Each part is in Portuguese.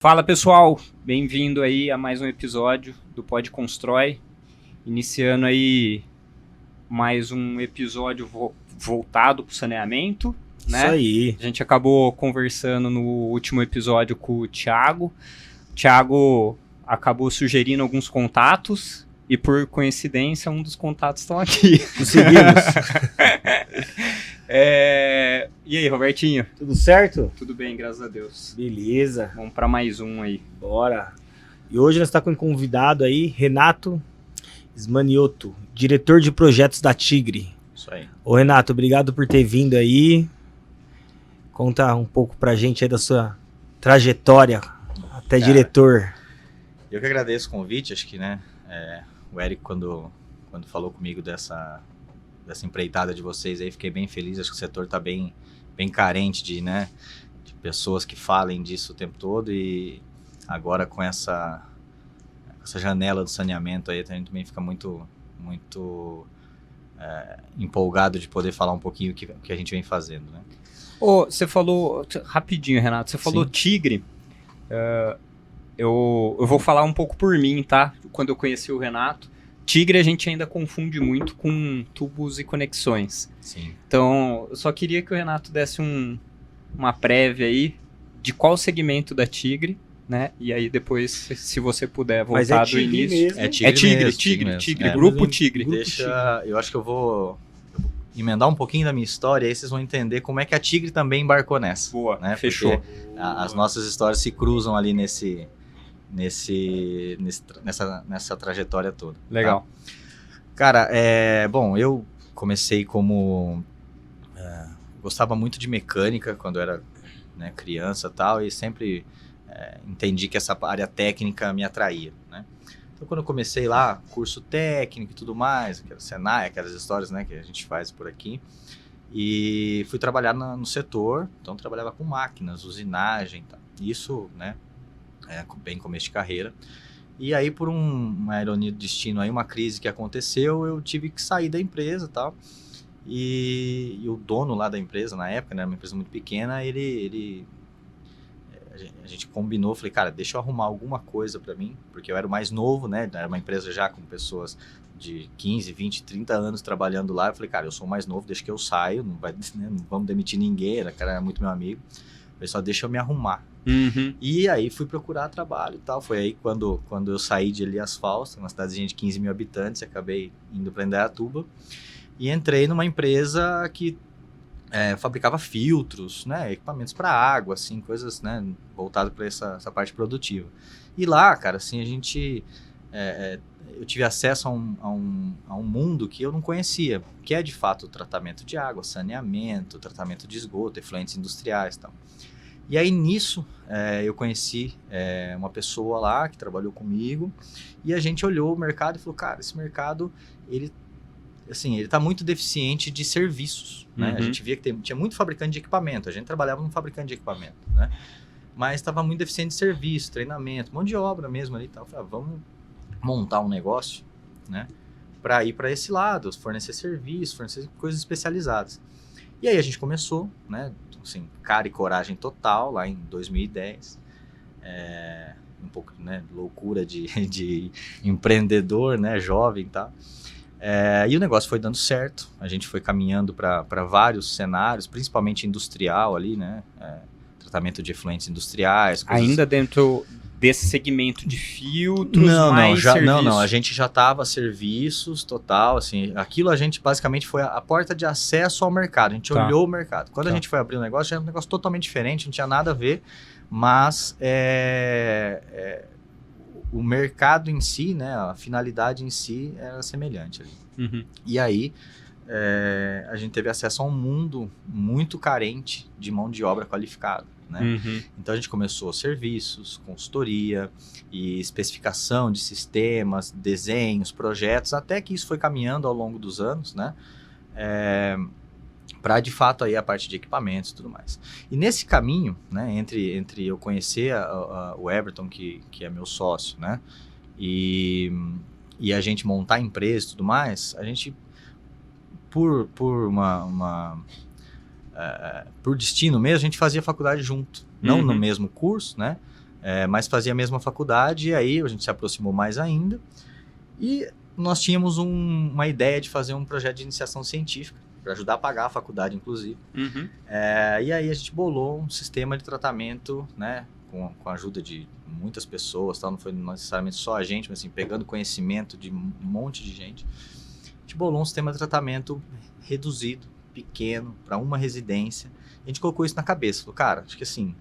Fala pessoal, bem-vindo aí a mais um episódio do Pod Constrói, iniciando aí mais um episódio voltado para o saneamento, Isso né? aí. A gente acabou conversando no último episódio com o Thiago. O Thiago acabou sugerindo alguns contatos e por coincidência um dos contatos estão aqui. Conseguimos. E aí, Robertinho? Tudo certo? Tudo bem, graças a Deus. Beleza. Vamos para mais um aí. Bora. E hoje nós estamos com um convidado aí, Renato Smanioto, diretor de projetos da Tigre. Isso aí. Ô Renato, obrigado por ter vindo aí. Conta um pouco pra gente aí da sua trajetória até diretor. Eu que agradeço o convite, acho que, né, o Eric, quando falou comigo dessa empreitada de vocês aí, fiquei bem feliz, acho que o setor tá bem carente de pessoas que falem disso o tempo todo, e agora com essa janela do saneamento aí, a gente também fica muito empolgado de poder falar um pouquinho o que a gente vem fazendo, né? Você falou, rapidinho, Renato, você falou Sim. Tigre. Eu vou falar um pouco por mim, tá? Quando eu conheci o Renato, Tigre a gente ainda confunde muito com tubos e conexões. Sim. Então, eu só queria que o Renato desse uma prévia aí de qual segmento da Tigre, né? E aí depois, se você puder Mas voltar é do Tigre início. mesmo. É Tigre, mesmo. Grupo Tigre. Eu acho que eu vou emendar um pouquinho da minha história, aí vocês vão entender como é que a Tigre também embarcou nessa. Boa, né? fechou. Porque as nossas histórias se cruzam ali nessa trajetória toda. Legal. Tá? Cara, bom, eu comecei gostava muito de mecânica quando eu era, né, criança e tal, e sempre entendi que essa área técnica me atraía, né? Então, quando eu comecei lá, curso técnico e tudo mais, aquela Senai, aquelas histórias, né, que a gente faz por aqui, e fui trabalhar no setor, então trabalhava com máquinas, usinagem, tá? Isso, né, bem começo de carreira. E aí, por uma ironia do destino, aí, uma crise que aconteceu, eu tive que sair da empresa e tal, e o dono lá da empresa, na época, né, era uma empresa muito pequena, a gente combinou, falei, cara, deixa eu arrumar alguma coisa pra mim, porque eu era o mais novo, né, era uma empresa já com pessoas de 15, 20, 30 anos trabalhando lá, eu falei, cara, eu sou o mais novo, deixa que eu saio, não vamos demitir ninguém, o cara era muito meu amigo, eu falei, só deixa eu me arrumar. Uhum. E aí fui procurar trabalho e tal, foi aí quando eu saí de Elias Fausto, uma cidadezinha de 15 mil habitantes, acabei indo pra Indaiatuba, e entrei numa empresa que fabricava filtros, né, equipamentos para água, assim, coisas, né, voltado para essa parte produtiva. E lá, cara, assim, a gente, eu tive acesso a um mundo que eu não conhecia, que é de fato o tratamento de água, saneamento, tratamento de esgoto, efluentes industriais e tal. E aí nisso eu conheci uma pessoa lá que trabalhou comigo, e a gente olhou o mercado e falou, cara, esse mercado, ele tá muito deficiente de serviços, né? Uhum. A gente via que tinha muito fabricante de equipamento, a gente trabalhava num fabricante de equipamento, né? Mas estava muito deficiente de serviço, treinamento, mão de obra mesmo ali e tal. Falei, vamos montar um negócio, né? Para ir para esse lado, fornecer serviço, fornecer coisas especializadas. E aí a gente começou, né? Assim, cara e coragem total, lá em 2010. Um pouco, né, loucura de empreendedor, né? Jovem e tal. E o negócio foi dando certo, a gente foi caminhando para vários cenários, principalmente industrial ali, né, tratamento de efluentes industriais. Ainda dentro desse segmento de filtros, serviços? Não, a gente já estava serviços total, assim, aquilo a gente basicamente foi a porta de acesso ao mercado, a gente olhou o mercado. Quando a gente foi abrir o negócio, já era um negócio totalmente diferente, não tinha nada a ver, mas o mercado em si, né, a finalidade em si era semelhante ali. Uhum. E aí a gente teve acesso a um mundo muito carente de mão de obra qualificada, né? Uhum. Então a gente começou serviços, consultoria e especificação de sistemas, desenhos, projetos, até que isso foi caminhando ao longo dos anos, né? Para de fato aí a parte de equipamentos e tudo mais. E nesse caminho, né, entre eu conhecer o Everton, que é meu sócio, né, e a gente montar a empresa e tudo mais, a gente, por destino mesmo, a gente fazia faculdade junto. Não no mesmo curso, né, mas fazia a mesma faculdade, e aí a gente se aproximou mais ainda. E nós tínhamos uma ideia de fazer um projeto de iniciação científica, para ajudar a pagar a faculdade, inclusive. E aí a gente bolou um sistema de tratamento, né, com a ajuda de muitas pessoas, tal, não foi necessariamente só a gente, mas assim, pegando conhecimento de um monte de gente. A gente bolou um sistema de tratamento reduzido, pequeno, para uma residência. A gente colocou isso na cabeça, falou, cara, acho que assim,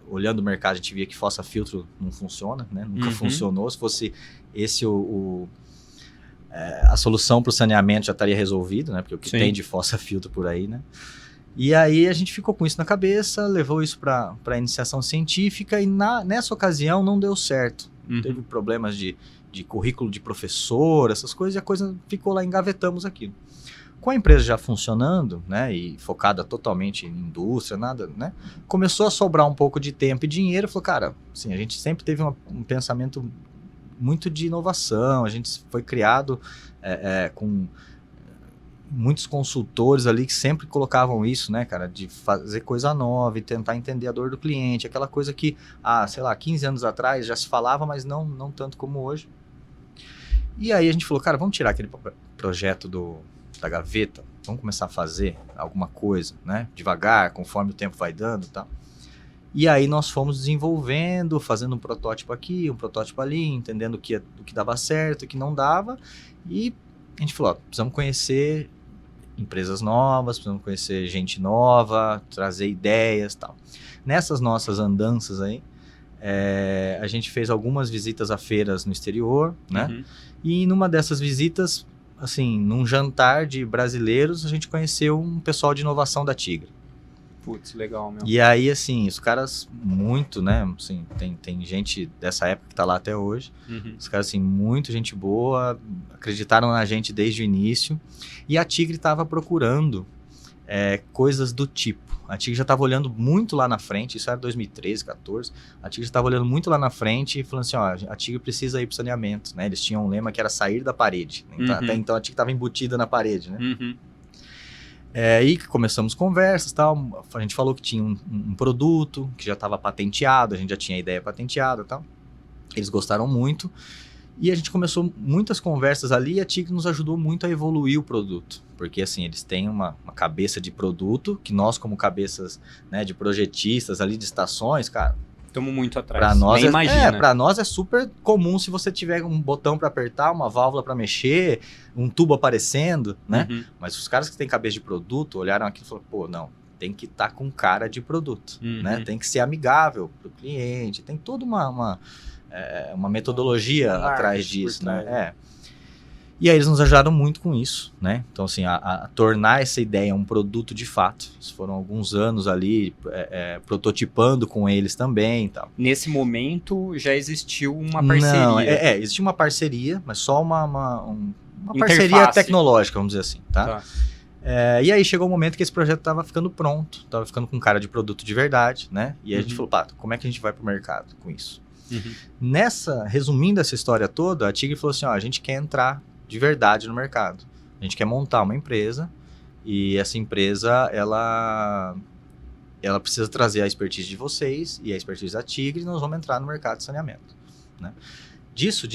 olhando o mercado, a gente via que fossa filtro não funciona, né? Nunca funcionou. Se fosse esse a solução para o saneamento, já estaria resolvido, né? Porque o que tem de fossa filtro por aí, né? E aí a gente ficou com isso na cabeça, levou isso para a iniciação científica e nessa ocasião não deu certo. Teve problemas de currículo de professor, essas coisas, e a coisa ficou lá, engavetamos aquilo. Com a empresa já funcionando, né, e focada totalmente em indústria, nada, né, começou a sobrar um pouco de tempo e dinheiro. Falou, cara, assim, a gente sempre teve um pensamento muito de inovação, a gente foi criado com muitos consultores ali que sempre colocavam isso, né, cara, de fazer coisa nova e tentar entender a dor do cliente, aquela coisa que, sei lá, 15 anos atrás já se falava, mas não tanto como hoje. E aí a gente falou, cara, vamos tirar aquele projeto da gaveta, vamos começar a fazer alguma coisa, né, devagar, conforme o tempo vai dando e tal. E aí nós fomos desenvolvendo, fazendo um protótipo aqui, um protótipo ali, entendendo o que dava certo, o que não dava, e a gente falou, precisamos conhecer empresas novas, precisamos conhecer gente nova, trazer ideias e tal. Nessas nossas andanças aí, a gente fez algumas visitas a feiras no exterior, né, e numa dessas visitas, assim, num jantar de brasileiros, a gente conheceu um pessoal de inovação da Tigre. Putz, legal, meu. E aí, assim, os caras muito, né, assim, tem gente dessa época que tá lá até hoje, os caras, assim, muito gente boa, acreditaram na gente desde o início, e a Tigre tava procurando coisas do tipo. A Tigre já estava olhando muito lá na frente, isso era 2013, 2014, a Tigre já estava olhando muito lá na frente e falando assim, ó, a Tigre precisa ir para o saneamento, né? Eles tinham um lema que era sair da parede, né? Até então a Tigre estava embutida na parede, né? E começamos conversas, tal, a gente falou que tinha um produto que já estava patenteado, a gente já tinha a ideia patenteada, tal. Eles gostaram muito. E a gente começou muitas conversas ali e a Tigre nos ajudou muito a evoluir o produto. Porque, assim, eles têm uma cabeça de produto que nós, como cabeças, né, de projetistas ali, de estações, cara... Estamos muito atrás. Pra nós imagina. Pra nós é super comum se você tiver um botão para apertar, uma válvula para mexer, um tubo aparecendo, né? Mas os caras que têm cabeça de produto olharam aqui e falaram, pô, não, tem que estar com cara de produto, né? Tem que ser amigável pro cliente, tem toda uma metodologia atrás disso, né? E aí eles nos ajudaram muito com isso, né? Então, assim, a tornar essa ideia um produto de fato. Isso foram alguns anos ali prototipando com eles também e tal. Nesse momento já existiu uma parceria. Não, existia uma parceria, mas só uma parceria tecnológica, vamos dizer assim, tá? E aí chegou o momento que esse projeto estava ficando pronto, estava ficando com cara de produto de verdade, né? E aí a gente falou, como é que a gente vai pro mercado com isso? Resumindo essa história toda, a Tigre falou assim, ó, a gente quer entrar de verdade no mercado. A gente quer montar uma empresa e essa empresa, ela precisa trazer a expertise de vocês e a expertise da Tigre e nós vamos entrar no mercado de saneamento, né? Disso,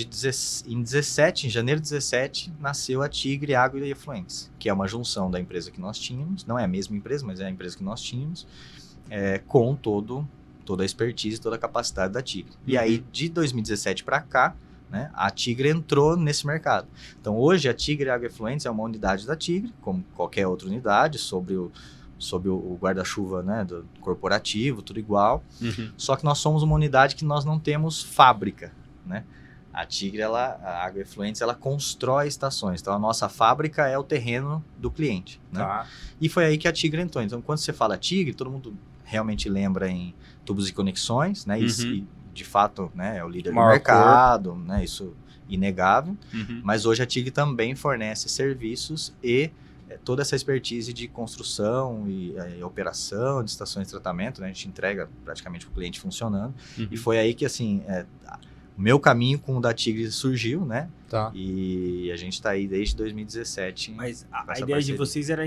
em janeiro de 17, nasceu a Tigre Água e Efluentes, que é uma junção da empresa que nós tínhamos, não é a mesma empresa, mas é a empresa que nós tínhamos, com toda a expertise, toda a capacidade da Tigre. E aí, de 2017 para cá, né, a Tigre entrou nesse mercado. Então, hoje, a Tigre Água e Efluentes é uma unidade da Tigre, como qualquer outra unidade, sob o guarda-chuva, né, do corporativo, tudo igual. Só que nós somos uma unidade que nós não temos fábrica, né? A Tigre, a Água e Efluentes, ela constrói estações. Então, a nossa fábrica é o terreno do cliente, né? E foi aí que a Tigre entrou. Então, quando você fala Tigre, todo mundo realmente lembra em tubos e conexões, né? E de fato, né, é o líder do mercado, né? Isso inegável. Mas hoje a Tigre também fornece serviços e toda essa expertise de construção e operação de estações de tratamento, né? A gente entrega praticamente para o cliente funcionando. E foi aí que, assim, o meu caminho com o da Tigre surgiu, né? Tá. E a gente está aí desde 2017. Mas a essa ideia de parceria. vocês era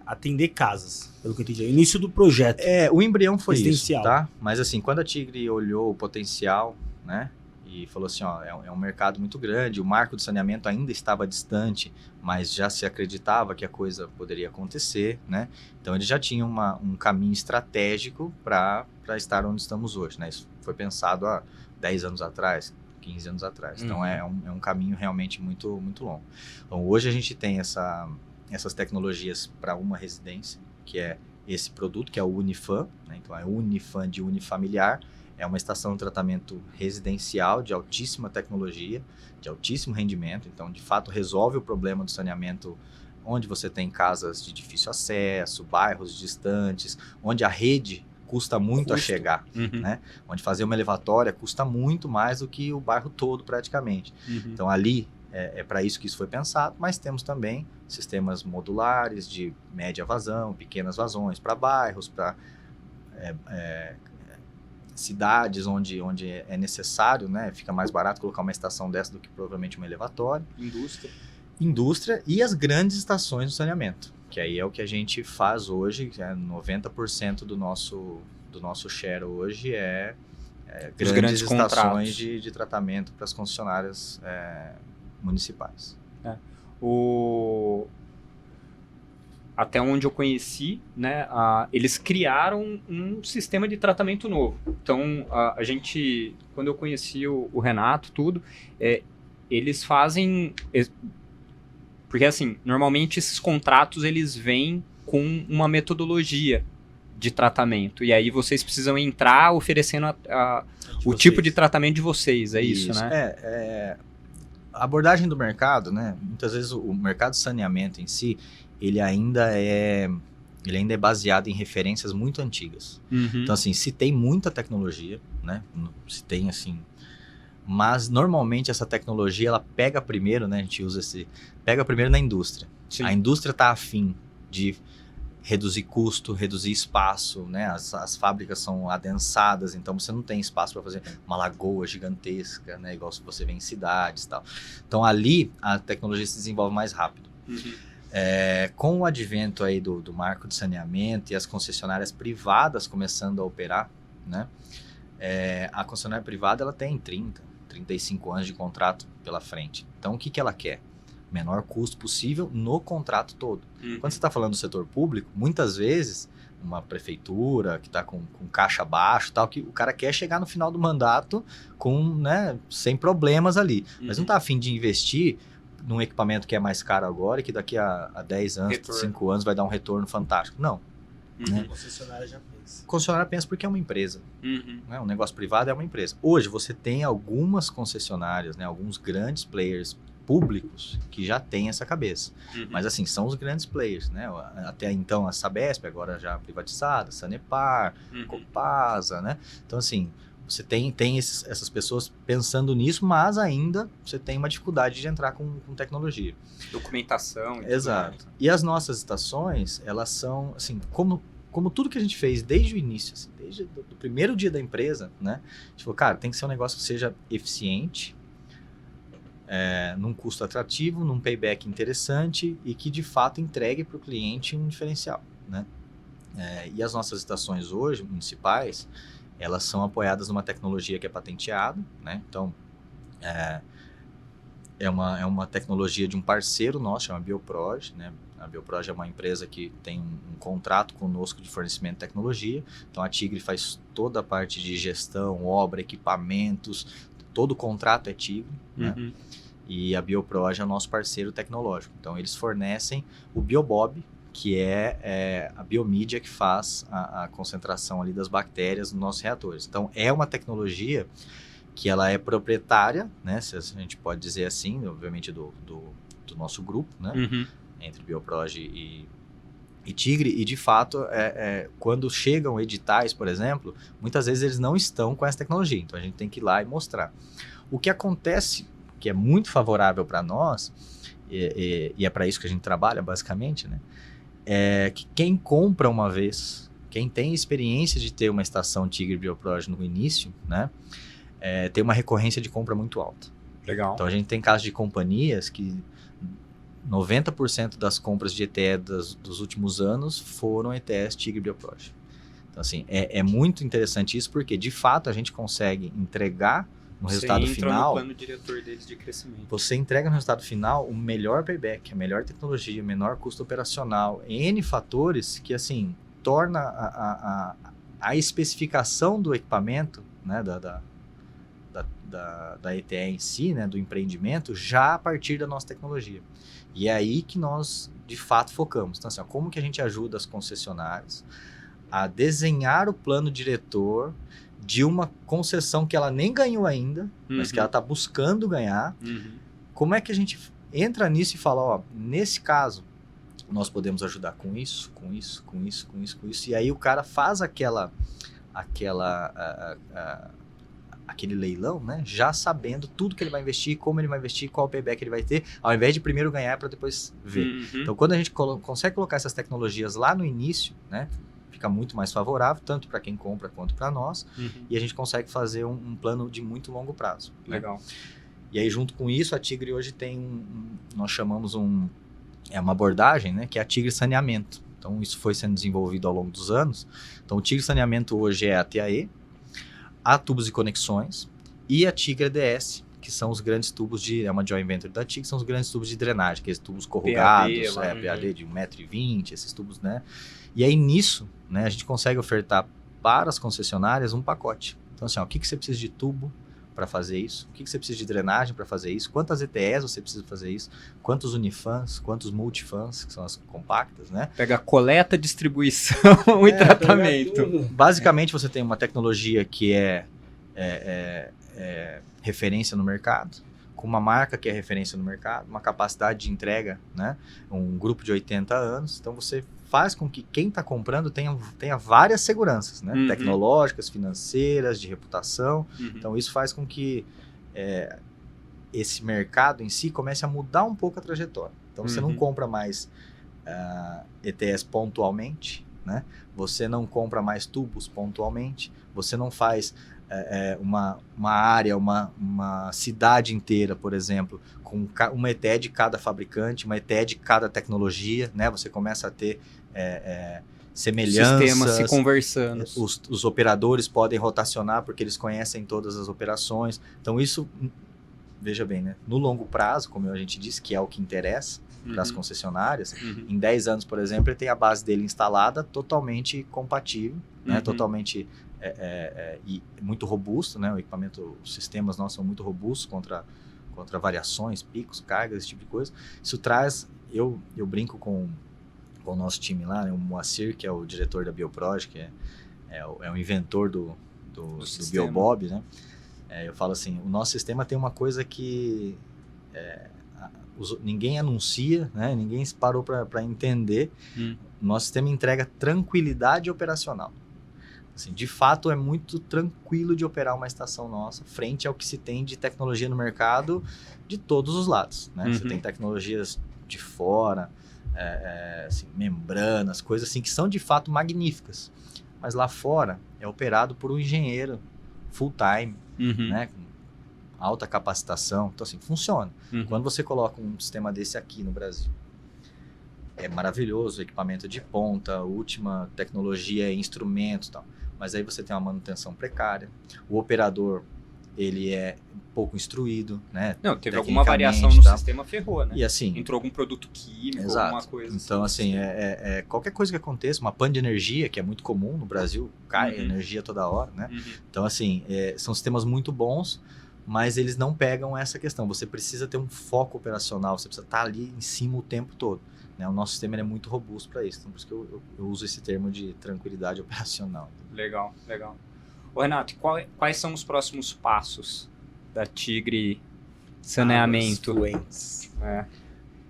atender casas, pelo que eu entendi. O início do projeto. O embrião foi isso, Residencial. tá? Mas assim, quando a Tigre olhou o potencial, né? E falou assim, ó, é um mercado muito grande, o marco do saneamento ainda estava distante, mas já se acreditava que a coisa poderia acontecer, né? Então eles já tinham um caminho estratégico para estar onde estamos hoje, né? Isso foi pensado há 10 anos atrás, 15 anos atrás. Então é um caminho realmente muito, muito longo. Então hoje a gente tem essas tecnologias para uma residência, que é esse produto, que é o Unifam, né? Então é Unifam de unifamiliar. É uma estação de tratamento residencial de altíssima tecnologia, de altíssimo rendimento. Então, de fato, resolve o problema do saneamento onde você tem casas de difícil acesso, bairros distantes, onde a rede custa muito a chegar, né? Onde fazer uma elevatória custa muito mais do que o bairro todo, praticamente. Então, ali é para isso que isso foi pensado, mas temos também sistemas modulares de média vazão, pequenas vazões para bairros, para cidades onde é necessário, né? Fica mais barato colocar uma estação dessa do que provavelmente uma elevatória. Indústria e as grandes estações de saneamento, que aí é o que a gente faz hoje, que é 90% do nosso share hoje grandes estações de tratamento para as concessionárias municipais. Até onde eu conheci, né, eles criaram um sistema de tratamento novo. Então, a gente, quando eu conheci o Renato, eles fazem... Porque, assim, normalmente esses contratos, eles vêm com uma metodologia de tratamento. E aí vocês precisam entrar oferecendo o tipo de tratamento de vocês, isso, né? A abordagem do mercado, né, muitas vezes o mercado de saneamento em si, ele ainda é baseado em referências muito antigas. Então, assim, se tem muita tecnologia, né? Se tem, assim... Mas, normalmente, essa tecnologia, ela pega primeiro, né? A gente usa pega primeiro na indústria. Sim. A indústria está afim de reduzir custo, reduzir espaço, né? As fábricas são adensadas, então você não tem espaço para fazer uma lagoa gigantesca, né? Igual se você vê em cidades e tal. Então, ali, a tecnologia se desenvolve mais rápido. Com o advento aí do marco de saneamento e as concessionárias privadas começando a operar, né? A concessionária privada ela tem 35 anos de contrato pela frente. Então, o que ela quer? Menor custo possível no contrato todo. Quando você está falando do setor público, muitas vezes, uma prefeitura que está com caixa baixo, tal, que o cara quer chegar no final do mandato sem problemas ali. Mas não está a fim de investir num equipamento que é mais caro agora e que daqui a 10 anos, 5 anos vai dar um retorno fantástico. Não. Né? A concessionária já pensa. A concessionária pensa porque é uma empresa. Né? Um negócio privado é uma empresa. Hoje você tem algumas concessionárias, né? Alguns grandes players públicos que já têm essa cabeça. Mas assim, são os grandes players. Né? Até então a Sabesp, agora já privatizada, Sanepar, Copasa. Né? Então assim, você tem essas pessoas pensando nisso, mas ainda você tem uma dificuldade de entrar com tecnologia. Documentação. Exato. E as nossas estações, elas são, assim, como tudo que a gente fez desde o início, assim, desde o primeiro dia da empresa, né? A gente falou, cara, tem que ser um negócio que seja eficiente, num custo atrativo, num payback interessante e que, de fato, entregue para o cliente um diferencial, né? E as nossas estações hoje, municipais, elas são apoiadas numa tecnologia que é patenteada, né? Então, é uma tecnologia de um parceiro nosso, chama Bioproj, né? A Bioproj é uma empresa que tem um contrato conosco de fornecimento de tecnologia. Então, a Tigre faz toda a parte de gestão, obra, equipamentos, todo o contrato é Tigre, né? E a Bioproj é o nosso parceiro tecnológico. Então, eles fornecem o Biobob, que é a biomídia que faz a concentração ali das bactérias nos nossos reatores. Então, é uma tecnologia que ela é proprietária, né, se a gente pode dizer assim, obviamente do nosso grupo, né, entre Bioproj e Tigre, e de fato, quando chegam editais, por exemplo, muitas vezes eles não estão com essa tecnologia, então a gente tem que ir lá e mostrar. O que acontece, que é muito favorável para nós, e é para isso que a gente trabalha, basicamente, né, é que quem compra uma vez, quem tem experiência de ter uma estação Tigre Bioproj no início, né, tem uma recorrência de compra muito alta. Legal. Então a gente tem casos de companhias que 90% das compras de ETE dos últimos anos foram ETEs Tigre Bioproj. Então assim, é muito interessante isso, porque de fato a gente consegue entregar no resultado final. No plano diretor deles de crescimento. Você entrega no resultado final o melhor payback, a melhor tecnologia, o menor custo operacional, N fatores que assim torna a especificação do equipamento, né, da ETE em si, né, do empreendimento, já a partir da nossa tecnologia. E é aí que nós, de fato, focamos. Então, assim, como que a gente ajuda as concessionárias a desenhar o plano diretor de uma concessão que ela nem ganhou ainda, mas que ela está buscando ganhar. Como é que a gente entra nisso e fala, ó, nesse caso, nós podemos ajudar com isso, com isso, com isso, com isso, com isso. E aí o cara faz aquele leilão, né? Já sabendo tudo que ele vai investir, como ele vai investir, qual o payback ele vai ter, ao invés de primeiro ganhar para depois ver. Então, quando a gente consegue colocar essas tecnologias lá no início, né? Fica muito mais favorável, tanto para quem compra quanto para nós, e a gente consegue fazer um plano de muito longo prazo. Legal. Né? E aí, junto com isso, a Tigre hoje tem nós chamamos uma abordagem, né? Que é a Tigre Saneamento. Então, isso foi sendo desenvolvido ao longo dos anos. Então, o Tigre Saneamento hoje é a TAE, a Tubos e Conexões e a Tigre EDS, que são os grandes tubos é uma joint venture da Tigre, são os grandes tubos de drenagem, aqueles tubos corrugados, PAD de 1,20 m, esses tubos, né? E aí nisso, né, a gente consegue ofertar para as concessionárias um pacote. Então assim, ó, o que você precisa de tubo para fazer isso? O que você precisa de drenagem para fazer isso? Quantas ETEs você precisa fazer isso? Quantos unifans? Quantos multifans, que são as compactas, né? Pega coleta, distribuição e tratamento. Basicamente você tem uma tecnologia que é referência no mercado, com uma marca que é referência no mercado, uma capacidade de entrega, né? Um grupo de 80 anos. Então você faz com que quem está comprando tenha várias seguranças, né? Tecnológicas, financeiras, de reputação. Então isso faz com que esse mercado em si comece a mudar um pouco a trajetória. Então você não compra mais ETS pontualmente, né? Você não compra mais tubos pontualmente, você não faz uma área, uma cidade inteira, por exemplo, com uma ETE de cada fabricante, uma ETE de cada tecnologia, né? Você começa a ter semelhanças. Sistemas se conversando. Os operadores podem rotacionar porque eles conhecem todas as operações. Então isso, veja bem, né? No longo prazo, como a gente disse, que é o que interessa para as concessionárias, em 10 anos, por exemplo, ele tem a base dele instalada totalmente compatível, né? Totalmente e muito robusto, né? O equipamento, os sistemas nossos são muito robustos contra variações, picos, cargas, esse tipo de coisa. Isso traz, eu brinco com o nosso time lá, né? O Moacir, que é o diretor da Bioproj, que é o inventor do Biobob, né? Eu falo assim, o nosso sistema tem uma coisa que ninguém anuncia, né? Ninguém parou para entender. Nosso sistema entrega tranquilidade operacional. Assim, de fato, é muito tranquilo de operar uma estação nossa frente ao que se tem de tecnologia no mercado de todos os lados, né? Você tem tecnologias de fora, assim, membranas, coisas assim que são de fato magníficas. Mas lá fora é operado por um engenheiro full time, né? Com alta capacitação. Então, assim, funciona. Quando você coloca um sistema desse aqui no Brasil, é maravilhoso, equipamento de ponta, última tecnologia, instrumentos e tal. Mas aí você tem uma manutenção precária. O operador, ele é pouco instruído, né? Não, teve alguma variação no sistema, ferrou, né? E assim, entrou algum produto químico, exato. Alguma coisa então, assim, qualquer coisa que aconteça, uma pane de energia, que é muito comum no Brasil, cai energia toda hora, né? Então, assim, são sistemas muito bons, mas eles não pegam essa questão. Você precisa ter um foco operacional, você precisa estar ali em cima o tempo todo. Né? O nosso sistema é muito robusto para isso, então por isso que eu uso esse termo de tranquilidade operacional. Legal, legal. Ô, Renato, quais são os próximos passos da Tigre Saneamento?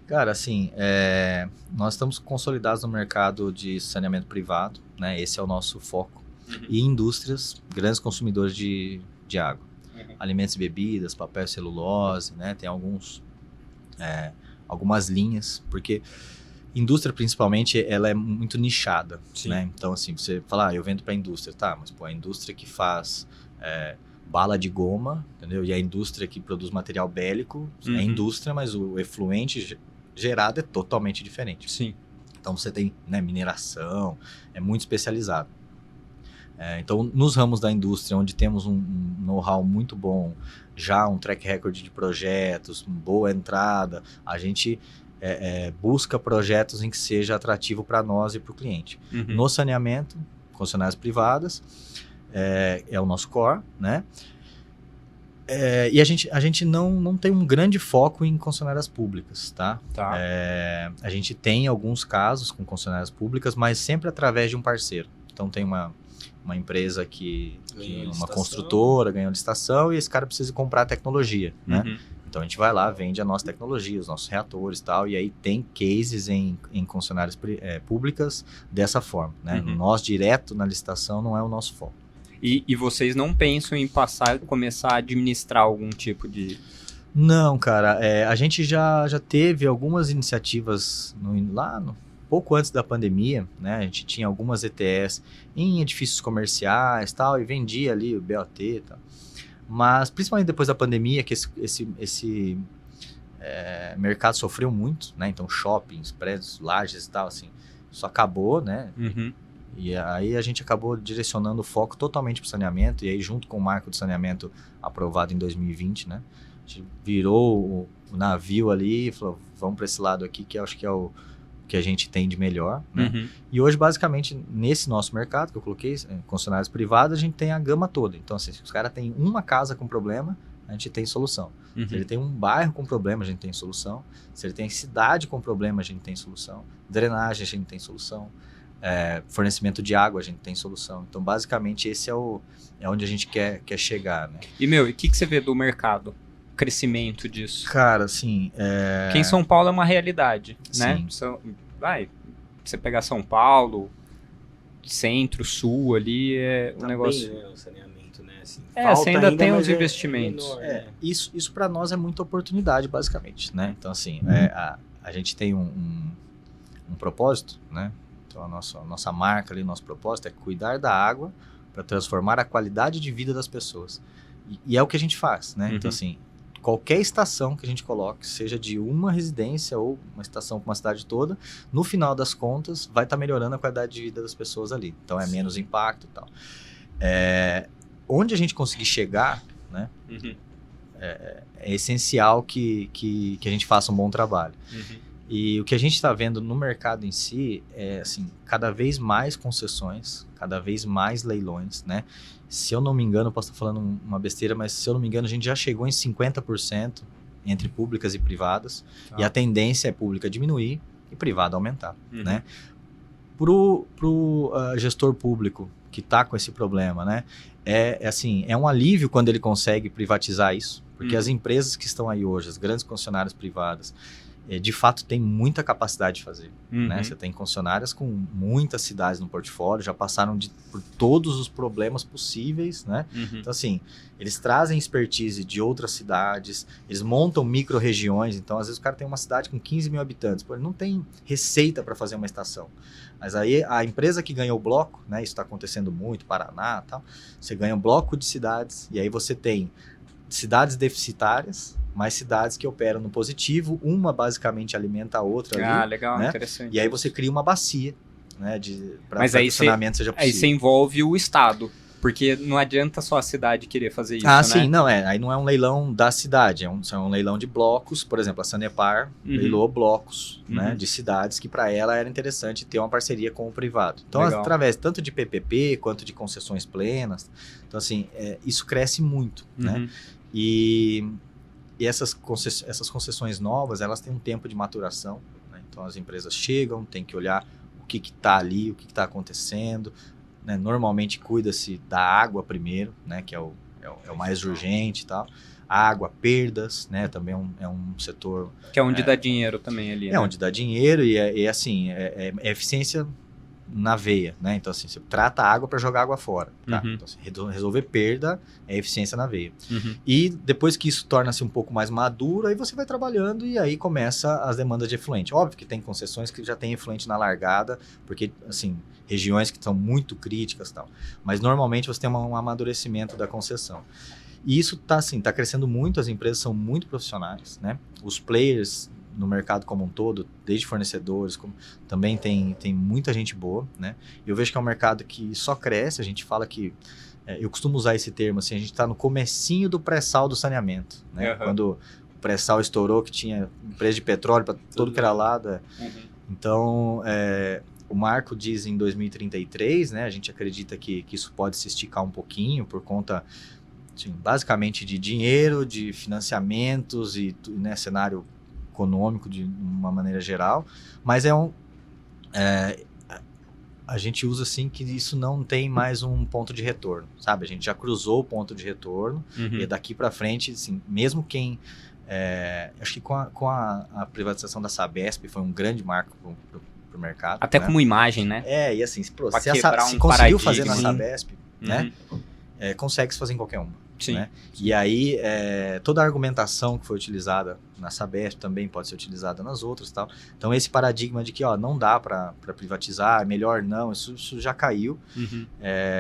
Cara, assim, nós estamos consolidados no mercado de saneamento privado, né? Esse é o nosso foco. E indústrias, grandes consumidores de água. Alimentos e bebidas, papel e celulose, né? Tem algumas linhas, porque indústria, principalmente, ela é muito nichada, né? Então, assim, você fala, eu vendo para a indústria, tá, mas pô, a indústria que faz bala de goma, entendeu? E a indústria que produz material bélico é indústria, mas o efluente gerado é totalmente diferente. Sim. Então você tem, né, mineração, é muito especializado. Então, nos ramos da indústria, onde temos um know-how muito bom, já um track record de projetos, uma boa entrada, a gente busca projetos em que seja atrativo para nós e para o cliente. No saneamento, concessionárias privadas, é o nosso core, né? E a gente não tem um grande foco em concessionárias públicas, tá? A gente tem alguns casos com concessionárias públicas, mas sempre através de um parceiro. Então, tem uma empresa uma construtora ganhou licitação e esse cara precisa comprar tecnologia, né? Então a gente vai lá, vende a nossa tecnologia, os nossos reatores e tal, e aí tem cases em concessionárias públicas dessa forma, né? Nós direto na licitação não é o nosso foco. E vocês não pensam em passar e começar a administrar algum tipo de... Não, cara, a gente já teve algumas iniciativas pouco antes da pandemia, né? A gente tinha algumas ETS em edifícios comerciais tal, e vendia ali o BOT e tal. Mas, principalmente depois da pandemia, que esse mercado sofreu muito, né? Então, shoppings, prédios, lajes e tal, assim, isso acabou, né? E aí a gente acabou direcionando o foco totalmente para o saneamento, e aí junto com o marco do saneamento aprovado em 2020, né? A gente virou o navio ali e falou, vamos para esse lado aqui, que eu acho que é o que a gente tem de melhor, né? E hoje, basicamente, nesse nosso mercado que eu coloquei, concessionárias privadas, a gente tem a gama toda. Então, assim, se os caras têm uma casa com problema, a gente tem solução. Se ele tem um bairro com problema, a gente tem solução. Se ele tem cidade com problema, a gente tem solução. Drenagem, a gente tem solução. Fornecimento de água, a gente tem solução. Então, basicamente, esse é onde a gente quer chegar, né? E, o que você vê do mercado? Crescimento disso? Cara, assim... Porque em São Paulo é uma realidade, né? Você pegar São Paulo, centro, sul ali, um negócio... Bem, né, o saneamento, né? Assim, você ainda tem os investimentos. Menor, né? Isso para nós é muita oportunidade, basicamente, né? Então, assim, a gente tem um propósito, né? Então, a nossa marca ali, nosso propósito é cuidar da água para transformar a qualidade de vida das pessoas. E é o que a gente faz, né? Então, assim, qualquer estação que a gente coloque, seja de uma residência ou uma estação para uma cidade toda, no final das contas, vai estar melhorando a qualidade de vida das pessoas ali. Então, é menos impacto e tal. Onde a gente conseguir chegar, né? É essencial que a gente faça um bom trabalho. E o que a gente está vendo no mercado em si é, assim, cada vez mais concessões, cada vez mais leilões, né? Se eu não me engano, posso estar falando uma besteira, mas se eu não me engano, a gente já chegou em 50% entre públicas e privadas. E a tendência é pública diminuir e privada aumentar, né? Pro gestor público que está com esse problema, né? É um alívio quando ele consegue privatizar isso, porque as empresas que estão aí hoje, as grandes concessionárias privadas, de fato tem muita capacidade de fazer, né? Você tem concessionárias com muitas cidades no portfólio, já passaram por todos os problemas possíveis, né? Então, assim, eles trazem expertise de outras cidades, eles montam micro-regiões, então às vezes o cara tem uma cidade com 15 mil habitantes, ele não tem receita para fazer uma estação, mas aí a empresa que ganha o bloco, né? Isso está acontecendo muito, Paraná e tal, você ganha um bloco de cidades, e aí você tem cidades deficitárias, mais cidades que operam no positivo, uma basicamente alimenta a outra ali. Legal, né? Interessante. E aí você cria uma bacia, né, para que o aí funcionamento seja possível. Aí você envolve o Estado, porque não adianta só a cidade querer fazer isso, né? Sim, não, aí não é um leilão da cidade, é um leilão de blocos, por exemplo, a Sanepar leilou blocos, né, de cidades que para ela era interessante ter uma parceria com o privado. Então, através tanto de PPP quanto de concessões plenas, então assim, isso cresce muito, né? E essas concessões novas, elas têm um tempo de maturação, né? Então as empresas chegam, tem que olhar o que está ali, o que está acontecendo, né? Normalmente cuida-se da água primeiro, né? Que é o mais urgente e tal. Água, perdas, né? Também é um setor... Que é onde dá dinheiro também ali, né? Onde dá dinheiro e assim, é eficiência na veia, né? Então, assim, você trata a água para jogar água fora. Tá? Uhum. Então, assim, resolver perda é eficiência na veia. Uhum. E depois que isso torna-se um pouco mais maduro, aí você vai trabalhando e aí começa as demandas de efluente. Óbvio que tem concessões que já tem efluente na largada, porque, assim, regiões que são muito críticas e tal. Mas, normalmente, você tem um amadurecimento da concessão. E isso tá crescendo muito, as empresas são muito profissionais, né? Os players no mercado como um todo, desde fornecedores, também tem muita gente boa, né? Eu vejo que é um mercado que só cresce, a gente fala que, eu costumo usar esse termo, assim, a gente está no comecinho do pré-sal do saneamento, né? Uhum. Quando o pré-sal estourou, que tinha preço de petróleo para todo que era lado. Uhum. Então, o marco diz em 2033, né? A gente acredita que isso pode se esticar um pouquinho por conta, assim, basicamente de dinheiro, de financiamentos e, né, cenário econômico de uma maneira geral, mas a gente usa assim que isso não tem mais um ponto de retorno, sabe? A gente já cruzou o ponto de retorno e daqui para frente, assim, mesmo quem... acho que com a privatização da Sabesp foi um grande marco pro mercado. Até, né? Como imagem, né? E assim, se conseguiu paradigma. fazer na Sabesp, né? Consegue se fazer em qualquer uma. Sim. Né? E aí, toda a argumentação que foi utilizada na Sabesp também pode ser utilizada nas outras e tal. Então, esse paradigma de que não dá para privatizar, é melhor não, isso já caiu.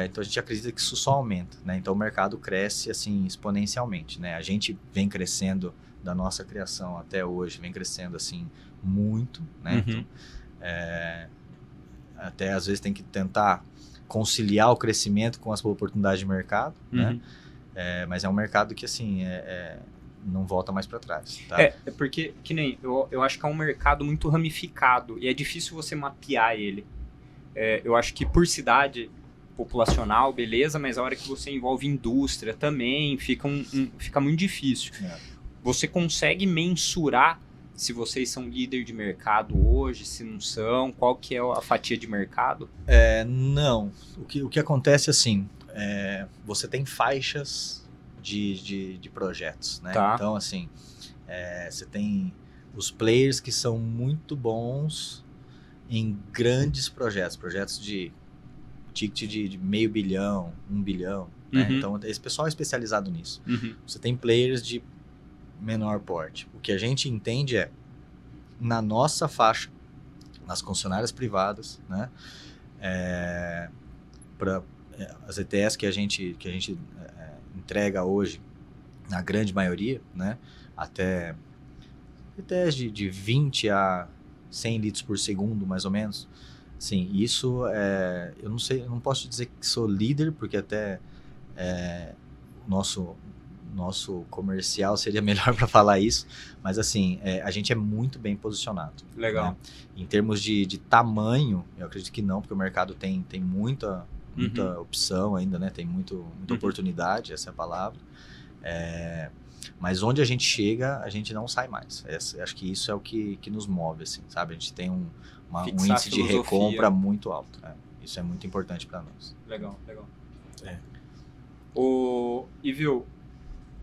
Então, a gente acredita que isso só aumenta, né? Então, o mercado cresce assim exponencialmente, né? A gente vem crescendo da nossa criação até hoje, vem crescendo assim muito, né? Então, até às vezes tem que tentar conciliar o crescimento com as oportunidades de mercado, né? Mas é um mercado que, assim, não volta mais para trás. Tá? Porque, que nem, eu acho que é um mercado muito ramificado e é difícil você mapear ele. Eu acho que por cidade populacional, beleza, mas a hora que você envolve indústria também, fica muito difícil. Você consegue mensurar se vocês são líder de mercado hoje, se não são, qual que é a fatia de mercado? Não. O que acontece, assim... você tem faixas de projetos, né? Tá. Então, assim, você tem os players que são muito bons em grandes projetos de ticket de $500 milhão, $1 bilhão, né? Então, esse pessoal é especializado nisso. Você tem players de menor porte. O que a gente entende na nossa faixa, nas concessionárias privadas, né? As ETS que a gente entrega hoje, na grande maioria, né, até ETS de 20 a 100 litros por segundo, mais ou menos. Sim, isso eu não sei, eu não posso dizer que sou líder, porque até nosso comercial seria melhor para falar isso, mas assim, a gente é muito bem posicionado. Legal. Né? Em termos de tamanho, eu acredito que não, porque o mercado tem muita opção ainda, né? Tem muita oportunidade, essa é a palavra. Mas onde a gente chega, a gente não sai mais. Acho que isso é o que nos move, assim, sabe? A gente tem um índice de recompra muito alto. Isso é muito importante para nós. Legal. E viu,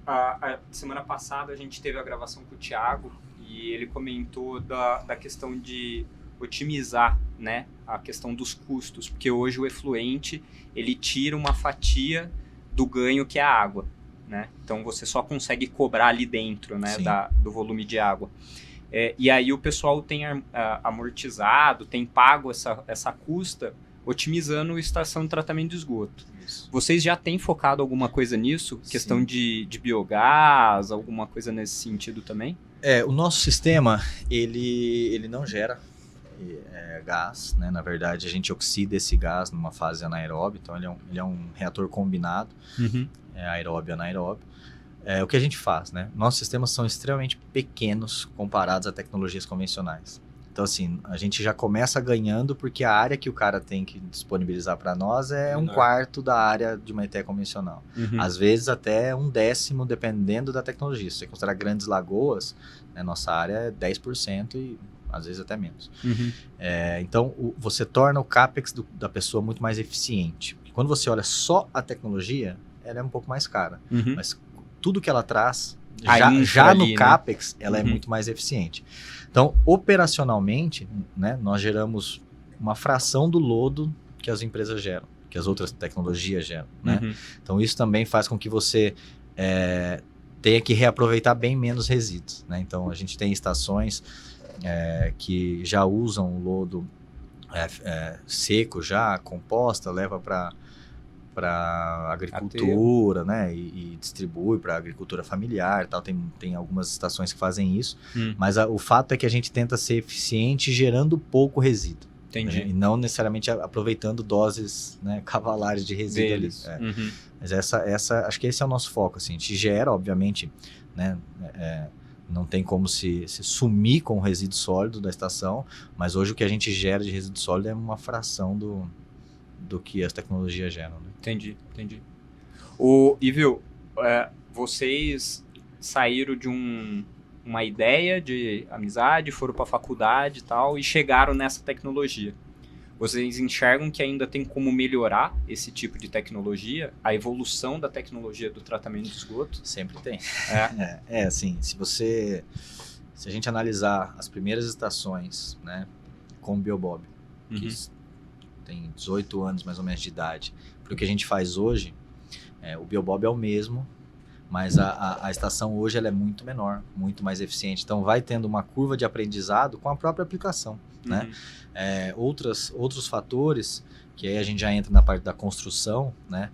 a semana passada a gente teve a gravação com o Thiago e ele comentou da questão de otimizar, né, a questão dos custos, porque hoje o efluente ele tira uma fatia do ganho que é a água, né? Então você só consegue cobrar ali dentro, né, do volume de água. E aí o pessoal tem amortizado, tem pago essa custa otimizando a estação de tratamento de esgoto. Isso. Vocês já têm focado alguma coisa nisso? Sim. Questão de biogás, alguma coisa nesse sentido também? O nosso sistema, ele não gera gás, né? Na verdade, a gente oxida esse gás numa fase anaeróbia, então ele é um reator combinado, aeróbio e anaeróbio. O que a gente faz, né? Nossos sistemas são extremamente pequenos comparados a tecnologias convencionais. Então, assim, a gente já começa ganhando porque a área que o cara tem que disponibilizar para nós é um quarto da área de uma ETE convencional. Às vezes até 1/10, dependendo da tecnologia. Se você considerar grandes lagoas, né, nossa área é 10% e às vezes até menos. Então, você torna o CAPEX da pessoa muito mais eficiente. Quando você olha só a tecnologia, ela é um pouco mais cara. Mas tudo que ela traz, já no CAPEX, né? Ela é muito mais eficiente. Então, operacionalmente, né, nós geramos uma fração do lodo que as empresas geram, que as outras tecnologias geram, né? Uhum. Então isso também faz com que você tenha que reaproveitar bem menos resíduos, né? Então a gente tem estações que já usam o lodo seco, já composta, leva para agricultura, né? E distribui para agricultura familiar e tal. Tem algumas estações que fazem isso, mas o fato é que a gente tenta ser eficiente gerando pouco resíduo. Entendi. Né? E não necessariamente aproveitando doses, né, cavalares de resíduo ali. Uhum. Mas acho que esse é o nosso foco. Assim. A gente gera, obviamente, né, não tem como se sumir com o resíduo sólido da estação, mas hoje o que a gente gera de resíduo sólido é uma fração do que as tecnologias geram. Né? Entendi. E viu, vocês saíram de uma ideia de amizade, foram para a faculdade e tal, e chegaram nessa tecnologia. Vocês enxergam que ainda tem como melhorar esse tipo de tecnologia, a evolução da tecnologia do tratamento de esgoto? Sempre tem. Assim, se a gente analisar as primeiras estações, né, com o Biobob, que tem 18 anos mais ou menos de idade, para o que a gente faz hoje, o Biobob é o mesmo, mas a estação hoje ela é muito menor, muito mais eficiente. Então vai tendo uma curva de aprendizado com a própria aplicação. Né? Outros fatores, que aí a gente já entra na parte da construção, né?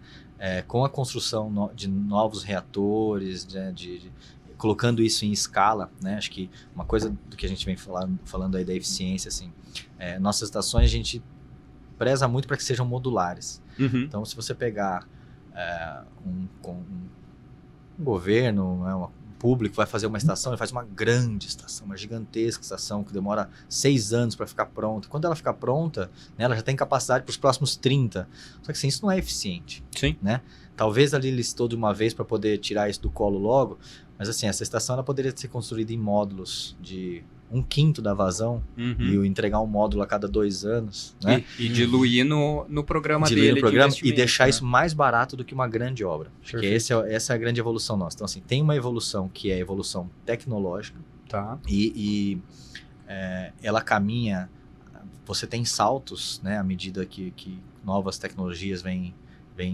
Com a construção de novos reatores, colocando isso em escala, né? Acho que uma coisa do que a gente vem falando aí da eficiência, assim, nossas estações a gente preza muito para que sejam modulares. Então, se você pegar um governo, né, um público vai fazer uma estação, ele faz uma grande estação, uma gigantesca estação que demora 6 anos para ficar pronta. Quando ela ficar pronta, né, ela já tem capacidade para os próximos 30. Só que assim, isso não é eficiente. Sim. Né? Talvez ali listou de uma vez para poder tirar isso do colo logo, mas assim, essa estação ela poderia ser construída em módulos de 1/5 da vazão e entregar um módulo a cada 2 anos. Né? E diluir no programa diluir dele. No programa de e deixar né? isso mais barato do que uma grande obra. Porque essa é a grande evolução nossa. Então, assim, tem uma evolução que é a evolução tecnológica. Tá. E ela caminha. Você tem saltos, né, à medida que novas tecnologias vêm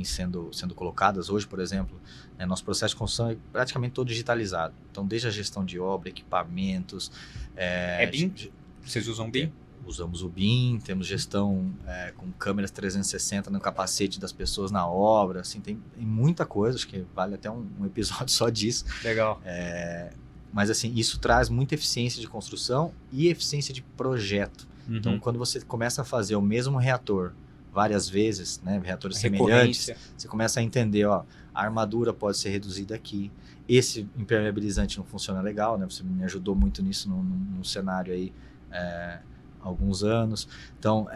sendo colocadas. Hoje, por exemplo, nosso processo de construção é praticamente todo digitalizado. Então, desde a gestão de obra, equipamentos... BIM? Vocês usam BIM? Usamos o BIM, temos gestão com câmeras 360 no capacete das pessoas na obra, assim, tem muita coisa, acho que vale até um episódio só disso. Legal. Mas assim, isso traz muita eficiência de construção e eficiência de projeto. Então, quando você começa a fazer o mesmo reator várias vezes, né, reatores semelhantes, você começa a entender, ó, a armadura pode ser reduzida aqui, esse impermeabilizante não funciona legal, né, você me ajudou muito nisso num cenário aí há alguns anos. Então,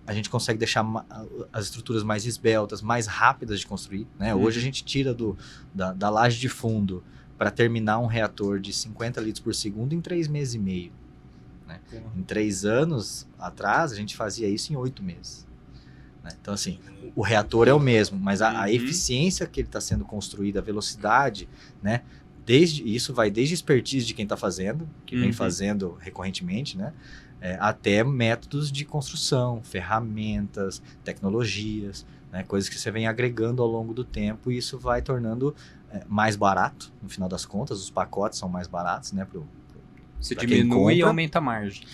a gente consegue deixar as estruturas mais esbeltas, mais rápidas de construir, né? Hoje a gente tira da laje de fundo para terminar um reator de 50 litros por segundo em 3 meses e meio. Né? Em 3 anos atrás, a gente fazia isso em 8 meses. Né? Então, assim, o reator é o mesmo, mas a eficiência que ele está sendo construída, a velocidade, né? Isso vai desde expertise de quem está fazendo, que vem fazendo recorrentemente, né? Até métodos de construção, ferramentas, tecnologias, né? Coisas que você vem agregando ao longo do tempo, e isso vai tornando mais barato, no final das contas, os pacotes são mais baratos, né? Você diminui e aumenta a margem.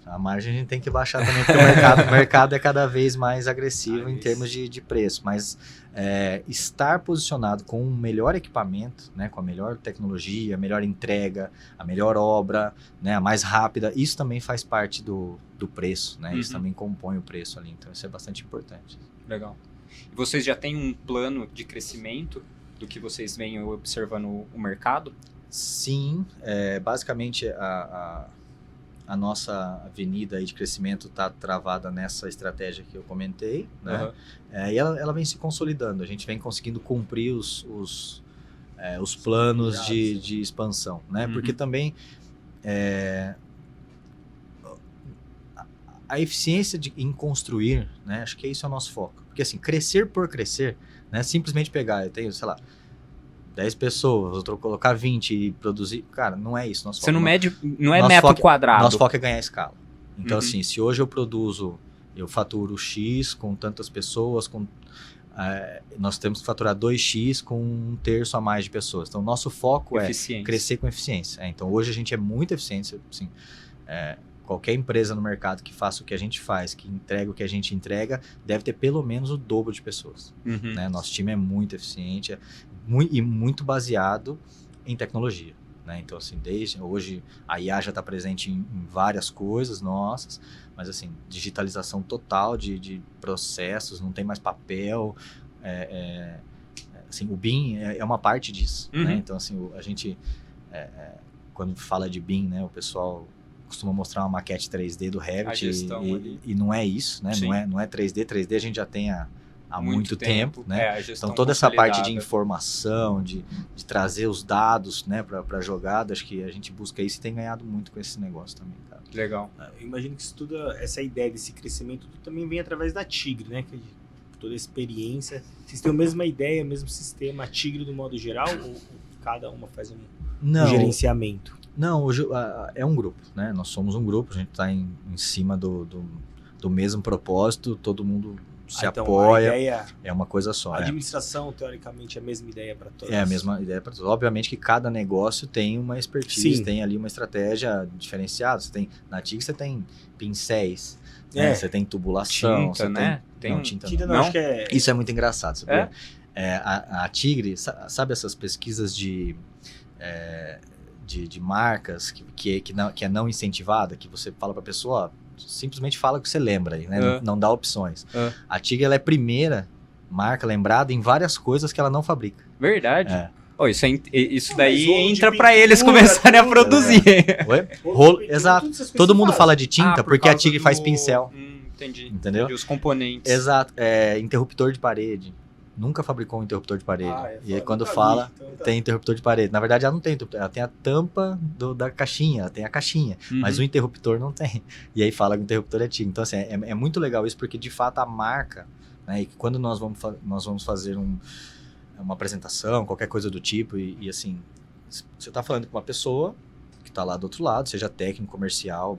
A margem a gente tem que baixar também, porque o mercado é cada vez mais agressivo em termos de preço, mas estar posicionado com um melhor equipamento, né, com a melhor tecnologia, a melhor entrega, a melhor obra, né, a mais rápida, isso também faz parte do preço, né, isso também compõe o preço ali, então isso é bastante importante. Legal. E vocês já têm um plano de crescimento do que vocês vêm observando o mercado? Sim, basicamente a nossa avenida aí de crescimento está travada nessa estratégia que eu comentei, né? E ela vem se consolidando, a gente vem conseguindo cumprir os planos de expansão, né? Porque também a eficiência em construir, né? Acho que esse é o nosso foco, porque assim, crescer por crescer, né? Simplesmente pegar, eu tenho, sei lá, 10 pessoas, eu colocar 20 e produzir... Cara, não é isso. Você não mede... Não é metro quadrado. Nosso foco é ganhar escala. Então, assim, se hoje eu faturo X com tantas pessoas, nós temos que faturar 2X com 1/3 a mais de pessoas. Então, nosso foco é crescer com eficiência. Então, hoje a gente é muito eficiente, assim, qualquer empresa no mercado que faça o que a gente faz, que entrega o que a gente entrega, deve ter pelo menos o dobro de pessoas. Né? Nosso time é muito eficiente e muito baseado em tecnologia. Né? Então, assim, desde hoje a IA já está presente em várias coisas nossas, mas, assim, digitalização total de processos, não tem mais papel. Assim, o BIM é uma parte disso. Né? Então, assim, a gente, quando fala de BIM, né, o pessoal costuma mostrar uma maquete 3D do Revit e não é isso, né? Não é 3D. 3D a gente já tem há muito tempo, né? Então toda essa parte de informação, de trazer os dados, né, para jogada, acho que a gente busca isso e tem ganhado muito com esse negócio também, cara. Legal. Eu imagino que essa ideia desse crescimento também vem através da Tigre, né? Que toda a experiência. Vocês têm a mesma ideia, o mesmo sistema, a Tigre do modo geral, ou cada uma faz um gerenciamento? Não, é um grupo, né? Nós somos um grupo, a gente está em cima do mesmo propósito, todo mundo se apoia, a ideia, é uma coisa só. A administração, teoricamente, é a mesma ideia para todos. É a mesma ideia para todos. Obviamente que cada negócio tem uma expertise, tem ali uma estratégia diferenciada. Na Tigre você tem pincéis, né? Você tem tubulação, tinta, né? Tinta não. Acho que isso é muito engraçado, sabe? A Tigre, sabe essas pesquisas de marcas que é não incentivada, que você fala para a pessoa, simplesmente fala o que você lembra aí, né? Não dá opções. A Tigre, ela é a primeira marca lembrada em várias coisas que ela não fabrica. Verdade. Isso daí entra para eles começarem a produzir. Exato. Todo mundo fala de tinta porque a Tigre faz pincel. Entendi. Entendeu? Entendi os componentes. Exato. Interruptor de parede. Nunca fabricou um interruptor de parede. E aí quando fala, tem interruptor de parede. Na verdade, ela não tem interruptor. Ela tem a tampa da caixinha, ela tem a caixinha. Mas o interruptor não tem. E aí fala que o interruptor é Tigre. Então, assim, é muito legal isso, porque de fato a marca, né, e quando nós vamos fazer uma apresentação, qualquer coisa do tipo, e assim, você está falando com uma pessoa que está lá do outro lado, seja técnico, comercial,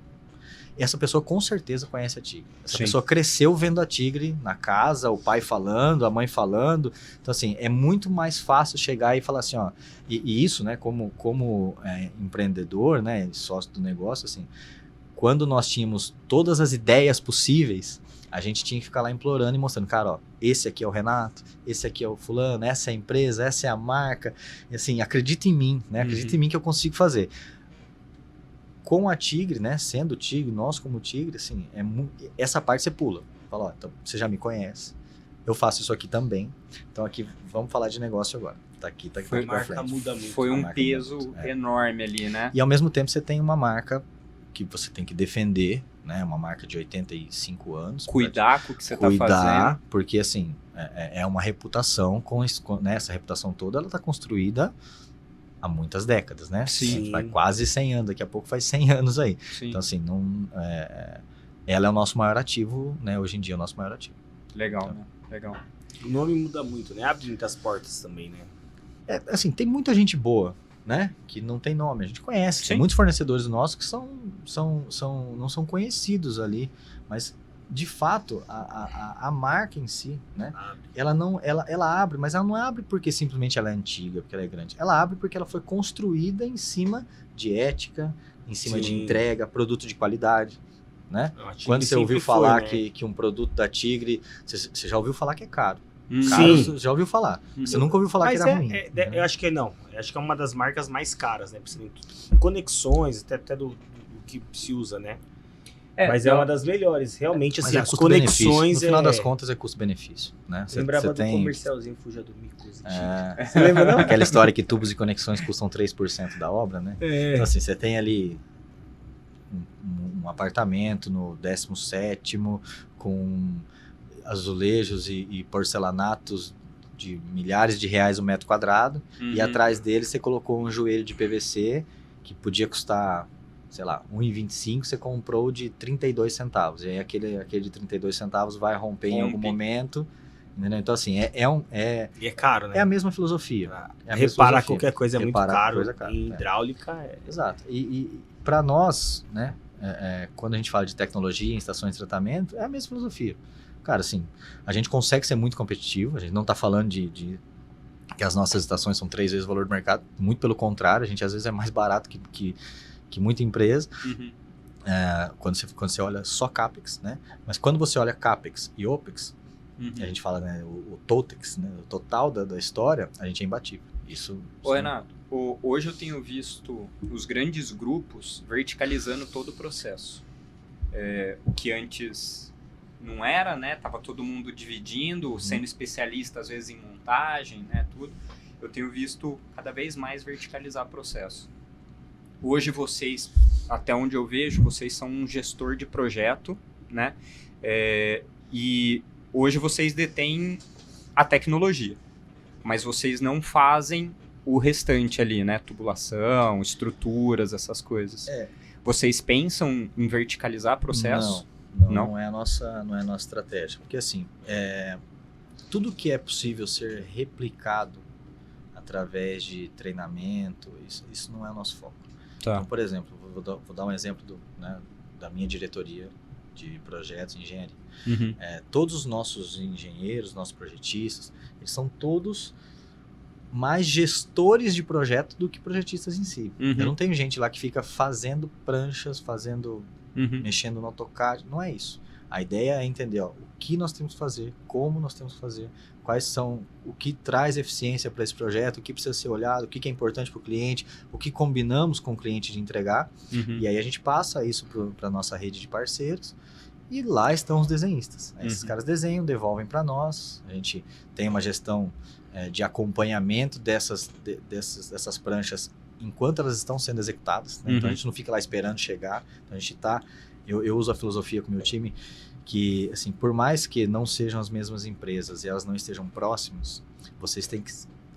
e essa pessoa com certeza conhece a Tigre. Essa pessoa cresceu vendo a Tigre na casa, o pai falando, a mãe falando. Então, assim, é muito mais fácil chegar e falar assim, ó... E isso, né, como empreendedor, né, sócio do negócio, assim, quando nós tínhamos todas as ideias possíveis, a gente tinha que ficar lá implorando e mostrando, cara, ó, esse aqui é o Renato, esse aqui é o fulano, essa é a empresa, essa é a marca. E, assim, acredita em mim, né? Acredita em mim que eu consigo fazer. Com a Tigre, né, sendo Tigre, nós como Tigre, assim, essa parte você pula. Fala, ó, então, você já me conhece, eu faço isso aqui também, então aqui, vamos falar de negócio agora. Tá aqui pra frente. Foi um peso enorme ali, né? E ao mesmo tempo você tem uma marca que você tem que defender, né, uma marca de 85 anos. Cuidar com o que você tá fazendo. Porque, assim, é uma reputação, né, essa reputação toda, ela tá construída há muitas décadas, né? Sim. Faz quase 100 anos, daqui a pouco faz 100 anos aí. Sim. Então, assim, ela é o nosso maior ativo, né? Hoje em dia é o nosso maior ativo. Legal, então, né? Legal. O nome muda muito, né? Abre muitas portas também, né? Assim, tem muita gente boa, né? Que não tem nome, a gente conhece. Sim. Tem muitos fornecedores nossos que não são conhecidos ali, mas... De fato, a marca em si, né? Ela abre, mas ela não abre porque simplesmente ela é antiga, porque ela é grande. Ela abre porque ela foi construída em cima de ética, em cima de entrega, produto de qualidade, né? Quando você ouviu falar que um produto da Tigre, você já ouviu falar que é caro. Caro, você já ouviu falar. Você nunca ouviu falar que era ruim. Eu acho que não. Eu acho que é uma das marcas mais caras, né? Conexões, até do que se usa, né? Mas é uma das melhores, realmente, assim, as conexões... No final das contas é custo-benefício, né? Você lembrava do comercialzinho Fuja do Micos. Você lembra, não? Aquela história que tubos e conexões custam 3% da obra, né? Então, assim, você tem ali um apartamento no 17º com azulejos e porcelanatos de milhares de reais o metro quadrado, e atrás dele você colocou um joelho de PVC que podia custar... sei lá, 1,25, você comprou de 32 centavos. E aí aquele de 32 centavos vai romper em algum momento. Entendeu? Então, assim, E é caro, né? É a mesma filosofia. Reparar qualquer coisa é muito caro. Em hidráulica Exato. E para nós, né, quando a gente fala de tecnologia em estações de tratamento, é a mesma filosofia. Cara, assim, a gente consegue ser muito competitivo, a gente não está falando de que as nossas estações são 3 vezes o valor do mercado, muito pelo contrário, a gente às vezes é mais barato que muita empresa, quando você olha só CAPEX, né? Mas quando você olha CAPEX e OPEX, a gente fala, né, o TOTEX, né, o total da história, a gente é imbatível. Ô, Renato, hoje eu tenho visto os grandes grupos verticalizando todo o processo. O que antes não era, né? Tava todo mundo dividindo, sendo especialista às vezes em montagem, né? Tudo. Eu tenho visto cada vez mais verticalizar o processo. Hoje vocês, até onde eu vejo, vocês são um gestor de projeto, né? E hoje vocês detêm a tecnologia, mas vocês não fazem o restante ali, né? Tubulação, estruturas, essas coisas. Vocês pensam em verticalizar processo? Não é a nossa estratégia. Porque assim, tudo que é possível ser replicado através de treinamento, isso não é o nosso foco. Tá. Então, por exemplo, vou dar um exemplo da minha diretoria de projetos e engenharia. Todos os nossos engenheiros, nossos projetistas, eles são todos mais gestores de projeto do que projetistas em si. Eu não tenho gente lá que fica fazendo pranchas, mexendo no AutoCAD, não é isso. A ideia é entender o que nós temos que fazer, como nós temos que fazer, quais são, o que traz eficiência para esse projeto, o que precisa ser olhado, o que é importante para o cliente, o que combinamos com o cliente de entregar. E aí a gente passa isso para a nossa rede de parceiros e lá estão os desenhistas. Esses caras desenham, devolvem para nós, a gente tem uma gestão de acompanhamento dessas pranchas enquanto elas estão sendo executadas, né? Então a gente não fica lá esperando chegar, então a gente eu uso a filosofia com o meu time que, assim, por mais que não sejam as mesmas empresas e elas não estejam próximas,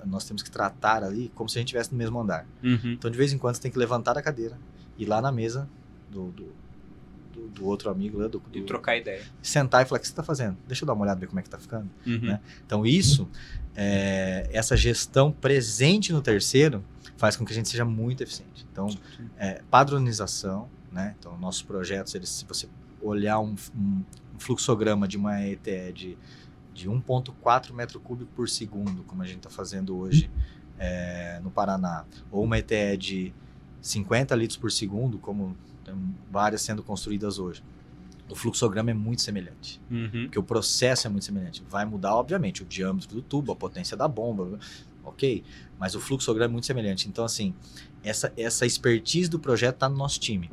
nós temos que tratar ali como se a gente estivesse no mesmo andar. Então de vez em quando você tem que levantar a cadeira, ir lá na mesa do outro amigo lá, e trocar ideia. Sentar e falar: o que você está fazendo? Deixa eu dar uma olhada, ver como é que está ficando. Né? Então essa gestão presente no terceiro faz com que a gente seja muito eficiente. Então, padronização, né? Então, nossos projetos, se você olhar um fluxograma de uma ETE de 1,4 metro cúbico por segundo, como a gente está fazendo hoje no Paraná, ou uma ETE de 50 litros por segundo, como tem várias sendo construídas hoje, o fluxograma é muito semelhante, porque o processo é muito semelhante. Vai mudar, obviamente, o diâmetro do tubo, a potência da bomba, ok? Mas o fluxograma é muito semelhante. Então, assim, essa expertise do projeto está no nosso time.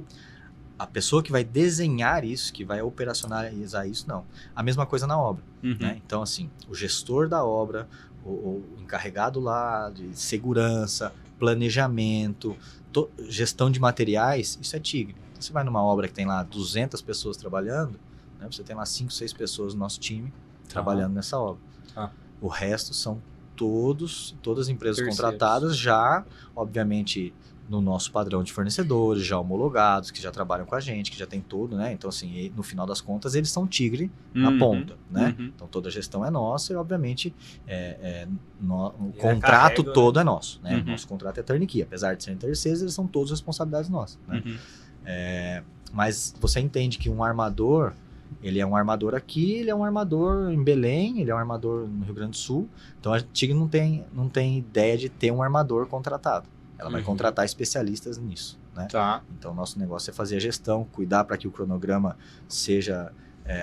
A pessoa que vai desenhar isso, que vai operacionalizar isso, não. A mesma coisa na obra. Né? Então, assim, o gestor da obra, o encarregado lá de segurança, planejamento, gestão de materiais, isso é Tigre. Você vai numa obra que tem lá 200 pessoas trabalhando, né? Você tem lá 5, 6 pessoas no nosso time trabalhando nessa obra. O resto são todas as empresas contratadas já, obviamente, no nosso padrão de fornecedores, já homologados, que já trabalham com a gente, que já tem tudo, né? Então, assim, no final das contas, eles são Tigre na ponta, né? Então, toda a gestão é nossa e, obviamente, o contrato todo é nosso, né? O nosso contrato é turnkey. Apesar de serem terceiros, eles são todos responsabilidades nossas, né? Mas você entende que um armador, ele é um armador aqui, ele é um armador em Belém, ele é um armador no Rio Grande do Sul. Então, a Tigre não tem ideia de ter um armador contratado. Ela vai contratar especialistas nisso, né? Então, nosso negócio é fazer a gestão, cuidar para que o cronograma seja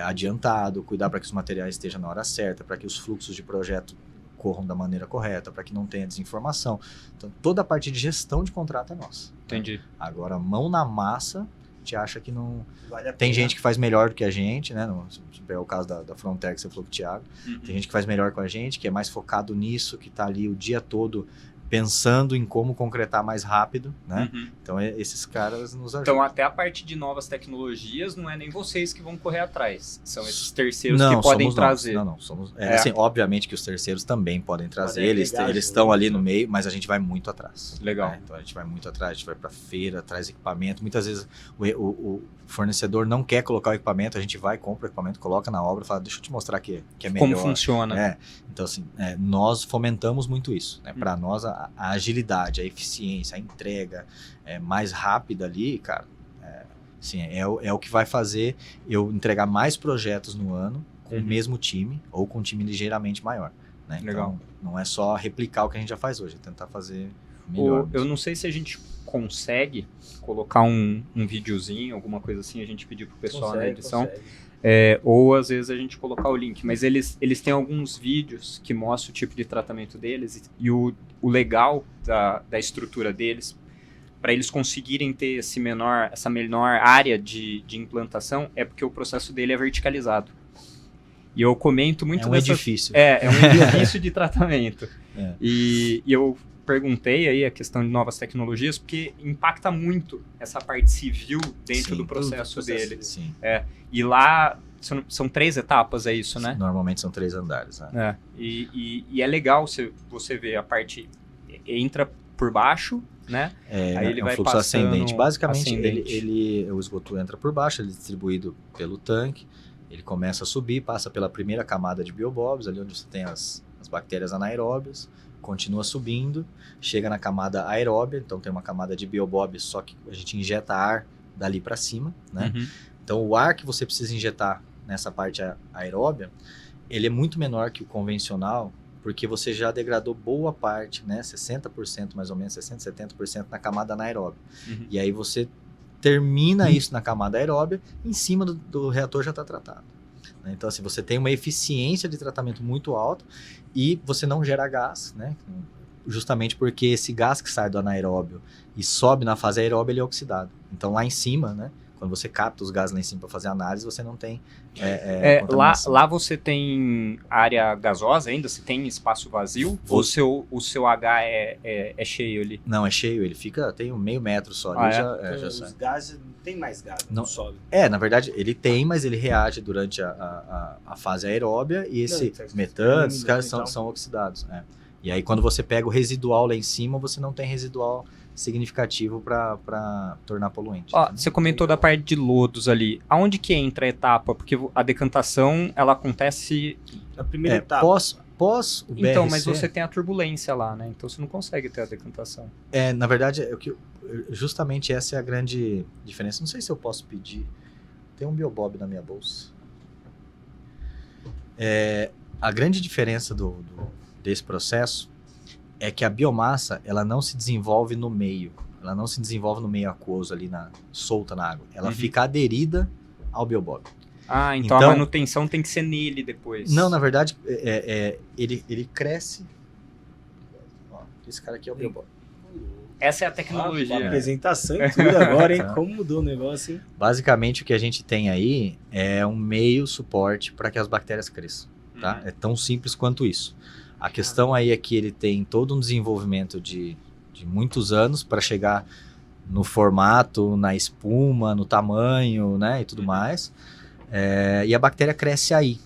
adiantado, cuidar para que os materiais estejam na hora certa, para que os fluxos de projeto corram da maneira correta, para que não tenha desinformação. Então, toda a parte de gestão de contrato é nossa. Entendi. Né? Agora, mão na massa, a gente acha que não... Vale a Tem pena. gente que faz melhor do que a gente, né? Se tiver o caso da Frontex, que você falou com o Thiago. Tem gente que faz melhor com a gente, que é mais focado nisso, que está ali o dia todo pensando em como concretar mais rápido, né? Então, esses caras nos ajudam. Então, até a parte de novas tecnologias, não é nem vocês que vão correr atrás. São esses terceiros que podem trazer. Somos. Assim, obviamente que os terceiros também podem trazer. Eles agregar, estão ali no meio, mas a gente vai muito atrás. Legal. Né? Então, a gente vai muito atrás, a gente vai pra feira, traz equipamento. Muitas vezes, o fornecedor não quer colocar o equipamento, a gente vai, compra o equipamento, coloca na obra, fala: deixa eu te mostrar que é melhor. Como funciona. Então, assim, nós fomentamos muito isso. Né? Para nós, a agilidade, a eficiência, a entrega mais rápida ali, cara, Sim, é o que vai fazer eu entregar mais projetos no ano com o mesmo time ou com um time ligeiramente maior. Né? Legal. Então, não é só replicar o que a gente já faz hoje, é tentar fazer melhor. Eu não sei se a gente consegue colocar um videozinho, alguma coisa assim, a gente pedir pro pessoal na edição. Ou às vezes a gente colocar o link, mas eles têm alguns vídeos que mostram o tipo de tratamento deles e o legal da estrutura deles, para eles conseguirem ter essa menor área de implantação, é porque o processo dele é verticalizado. E eu comento muito edifício. É um edifício de tratamento. E eu perguntei aí a questão de novas tecnologias, porque impacta muito essa parte civil dentro do processo dele. Sim. E lá são 3 etapas, é isso, né? Normalmente são 3 andares. Né? E é legal você ver a parte entra por baixo, né? Aí ele é um vai fluxo ascendente. Basicamente, ascendente. o esgoto entra por baixo, ele é distribuído pelo tanque, ele começa a subir, passa pela primeira camada de biobobs, ali onde você tem as bactérias anaeróbias, continua subindo, chega na camada aeróbia, então tem uma camada de biobobs, só que a gente injeta ar dali para cima, né? Então o ar que você precisa injetar nessa parte aeróbia, ele é muito menor que o convencional, porque você já degradou boa parte, né? 60% mais ou menos, 60%, 70% na camada anaeróbia. E aí você termina isso na camada aeróbia, em cima do reator já está tratado. Né? Então, assim, você tem uma eficiência de tratamento muito alta e você não gera gás, né? Justamente porque esse gás que sai do anaeróbio e sobe na fase aeróbia, ele é oxidado. Então, lá em cima, né? Quando você capta os gases lá em cima para fazer análise, você não tem lá você tem área gasosa ainda? Você tem espaço vazio? Ou o seu H é cheio ali? Não, é cheio. Ele tem um meio metro só. Já os gases, não tem mais gás, não sobe. Na verdade, ele tem, mas ele reage durante a fase aeróbia e esse metano, esses caras são oxidados. E aí, quando você pega o residual lá em cima, você não tem residual significativo para tornar poluente. Você comentou da parte de lodos ali. Aonde que entra a etapa? Porque a decantação, ela acontece na primeira etapa. Pós o BRC... Então, mas você tem a turbulência lá, né? Então você não consegue ter a decantação. Na verdade, justamente essa é a grande diferença. Não sei se eu posso pedir. Tem um biobob na minha bolsa. A grande diferença desse processo é que a biomassa, ela não se desenvolve no meio. Ela não se desenvolve no meio aquoso ali, solta na água. Ela fica aderida ao biobob. Então a manutenção tem que ser nele depois. Não, na verdade, ele cresce. Esse cara aqui é o biobob. Essa é a tecnologia. A apresentação e tudo agora, hein? Como mudou o negócio, hein? Basicamente, o que a gente tem aí é um meio suporte para que as bactérias cresçam. Tá? É tão simples quanto isso. A questão aí é que ele tem todo um desenvolvimento de muitos anos para chegar no formato, na espuma, no tamanho, né, e tudo mais. E a bactéria cresce aí.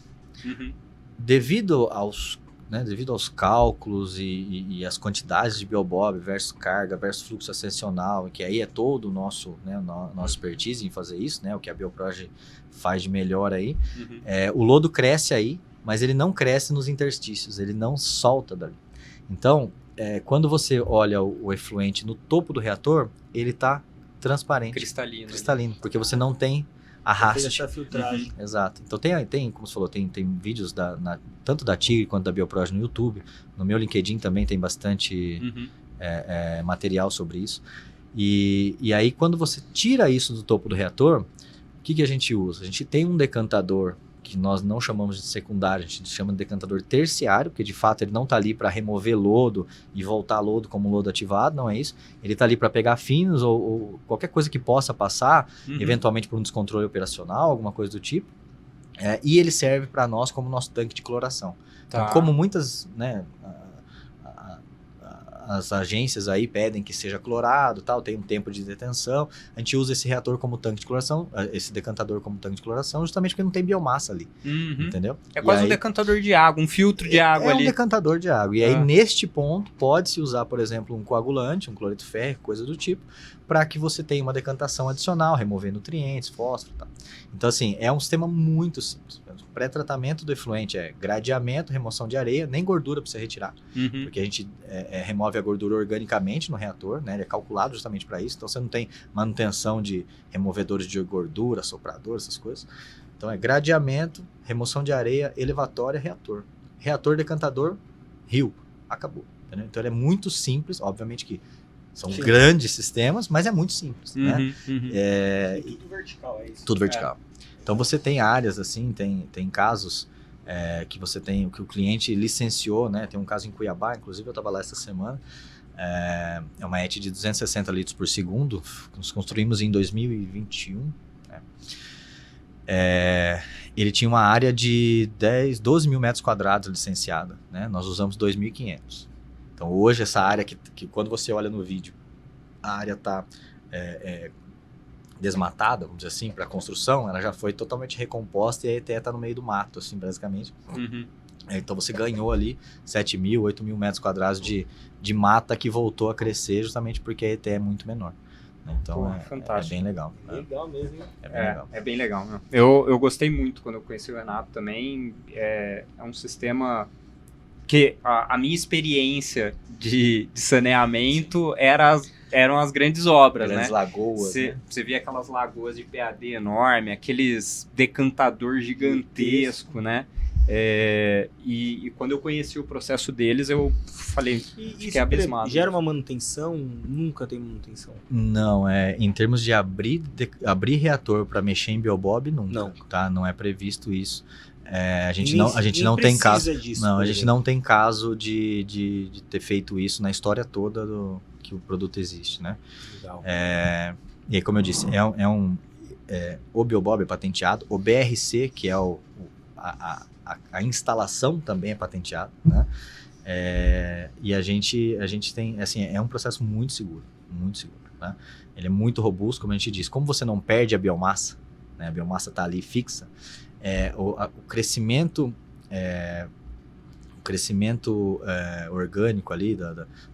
Devido aos cálculos e as quantidades de biobob versus carga versus fluxo ascensional, que aí é todo o nosso expertise em fazer isso, né, o que a Bioproj faz de melhor aí. O lodo cresce aí, mas ele não cresce nos interstícios, ele não solta dali. Então, quando você olha o efluente no topo do reator, ele está transparente. Cristalino, porque você não tem arraste. Essa filtragem. Exato. Então tem, como você falou, tem vídeos tanto da Tigre quanto da Bioproj no YouTube. No meu LinkedIn também tem bastante material sobre isso. E aí, quando você tira isso do topo do reator, o que a gente usa? A gente tem um decantador que nós não chamamos de secundário, a gente chama de decantador terciário, porque de fato ele não está ali para remover lodo e voltar lodo como lodo ativado, não é isso. Ele está ali para pegar finos ou qualquer coisa que possa passar, eventualmente por um descontrole operacional, alguma coisa do tipo. E ele serve para nós como nosso tanque de cloração. Então, como muitas, né, as agências aí pedem que seja clorado, tal, tem um tempo de detenção, a gente usa esse reator como tanque de cloração, esse decantador como tanque de cloração, justamente porque não tem biomassa ali, entendeu? É quase um decantador de água, um filtro de água ali. É um decantador de água. E aí, neste ponto, pode-se usar, por exemplo, um coagulante, um cloreto férrico, coisa do tipo, para que você tenha uma decantação adicional, remover nutrientes, fósforo e tal. Então, assim, é um sistema muito simples. O pré-tratamento do efluente é gradeamento, remoção de areia, nem gordura para você retirar, porque a gente remove a gordura organicamente no reator, né? Ele é calculado justamente para isso, então você não tem manutenção de removedores de gordura, soprador, essas coisas. Então, é gradeamento, remoção de areia, elevatória, reator. Reator, decantador, rio. Acabou. Entendeu? Então, ele é muito simples, obviamente que são grandes sistemas, mas é muito simples, né? Tudo vertical, é isso? Tudo vertical. Então, você tem áreas, assim, tem casos que você tem, que o cliente licenciou, né? Tem um caso em Cuiabá, inclusive eu estava lá essa semana, é uma ET de 260 litros por segundo, nós construímos em 2021, né? Ele tinha uma área de 12 mil metros quadrados licenciada, né? Nós usamos 2.500. Então, hoje, essa área que quando você olha no vídeo, a área está desmatada, vamos dizer assim, para construção, ela já foi totalmente recomposta e a ETE está no meio do mato, assim, basicamente. Então, você ganhou ali 7 mil, 8 mil metros quadrados de mata que voltou a crescer justamente porque a ETE é muito menor. Então, é bem legal. Legal mesmo, hein? É bem legal, né? Eu gostei muito quando eu conheci o Renato também. É um sistema que a minha experiência de saneamento eram as grandes obras, grandes né? Lagoas, né? Você via aquelas lagoas de PAD enorme, aqueles decantador gigantesco, né? E quando eu conheci o processo deles, eu falei, fiquei abismado. Gera uma manutenção? Nunca tem manutenção? Não, em termos de abrir reator para mexer em Biobob, nunca. Não. Tá? Não é previsto isso. A gente não tem caso disso. Não, a gente não tem caso de ter feito isso na história toda que o produto existe, né? Legal. E aí, como eu disse, o Biobob é patenteado, o BRC, que é a instalação também é patenteada, né? E a gente tem, assim, é um processo muito seguro, né? Ele é muito robusto, como a gente disse. Como você não perde a biomassa, né? A biomassa está ali fixa, o crescimento orgânico ali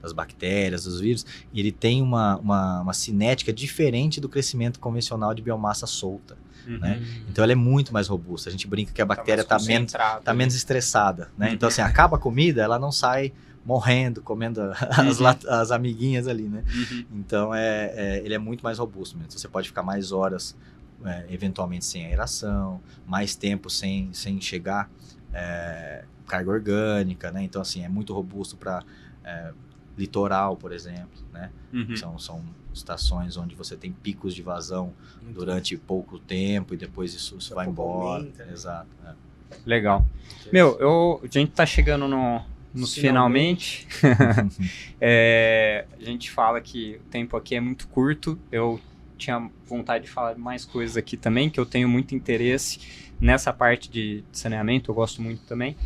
das bactérias, dos vírus, ele tem uma cinética diferente do crescimento convencional de biomassa solta. Né? Então ela é muito mais robusta. A gente brinca que a bactéria está menos estressada, né? Então, assim, acaba a comida, ela não sai morrendo, comendo as amiguinhas ali, né? Então ele é muito mais robusto mesmo. Você pode ficar mais horas eventualmente sem aeração, mais tempo sem chegar carga orgânica, né? Então, assim, é muito robusto para litoral, por exemplo, né? São estações onde você tem picos de vazão durante pouco tempo e depois isso vai embora. Aumenta, né? Exato. Legal. A gente tá chegando nos finalmente. A gente fala que o tempo aqui é muito curto. Eu tinha vontade de falar mais coisas aqui também, que eu tenho muito interesse nessa parte de saneamento, eu gosto muito também.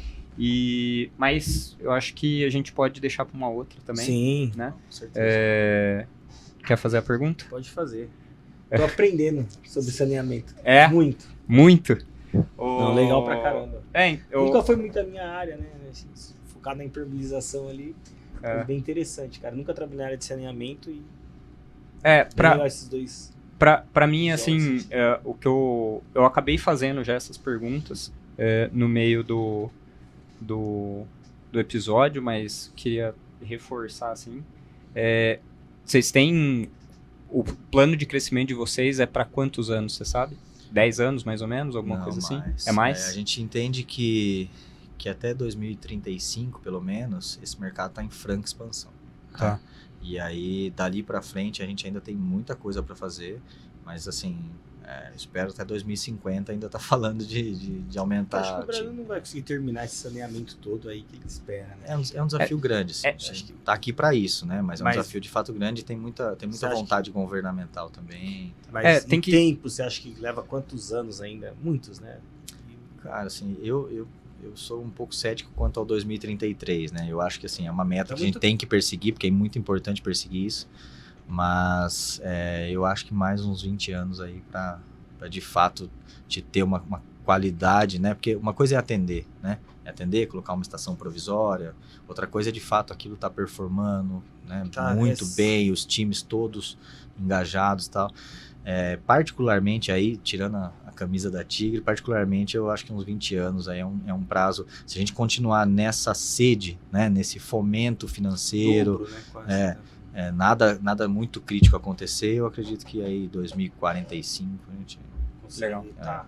Mas eu acho que a gente pode deixar para uma outra também. Sim, né? Com certeza. Quer fazer a pergunta? Pode fazer. Tô aprendendo sobre saneamento. Muito. Não, legal pra caramba. Eu... Nunca foi muito a minha área, né? Assim, focar na impermeabilização ali. É bem interessante, cara. Nunca trabalhei na área de saneamento e... legal esses dois. Pra mim, assim, o que eu acabei fazendo já essas perguntas no meio do episódio, mas queria reforçar, assim. Vocês têm... O plano de crescimento de vocês é para quantos anos, você sabe? 10 anos, mais ou menos? Alguma coisa assim? É mais? A gente entende que até 2035, pelo menos, esse mercado está em franca expansão. Tá. E aí, dali para frente, a gente ainda tem muita coisa para fazer, mas assim, espero até 2050 ainda tá falando de aumentar. Acho que o Brasil não vai conseguir terminar esse saneamento todo aí que ele espera, né? É um desafio grande, assim. Acho que tá aqui para isso, né? Mas é um desafio de fato grande e tem muita vontade governamental também. Mas tem tempo, você acha que leva quantos anos ainda? Muitos, né? Cara, assim, eu sou um pouco cético quanto ao 2033, né? Eu acho que, assim, é uma meta que a gente tem que perseguir, porque é muito importante perseguir isso. Mas eu acho que mais uns 20 anos aí para de fato te ter uma qualidade, né? Porque uma coisa é atender, né? atender, colocar uma estação provisória. Outra coisa é, de fato, aquilo tá performando, né, Tá, muito bem, os times todos engajados e tal. Particularmente aí, tirando a camisa da Tigre, particularmente eu acho que uns 20 anos aí é um prazo. Se a gente continuar nessa sede, né, nesse fomento financeiro, Dobro, né, quase, nada muito crítico acontecer, eu acredito que aí 2045 a gente... Legal. Tá.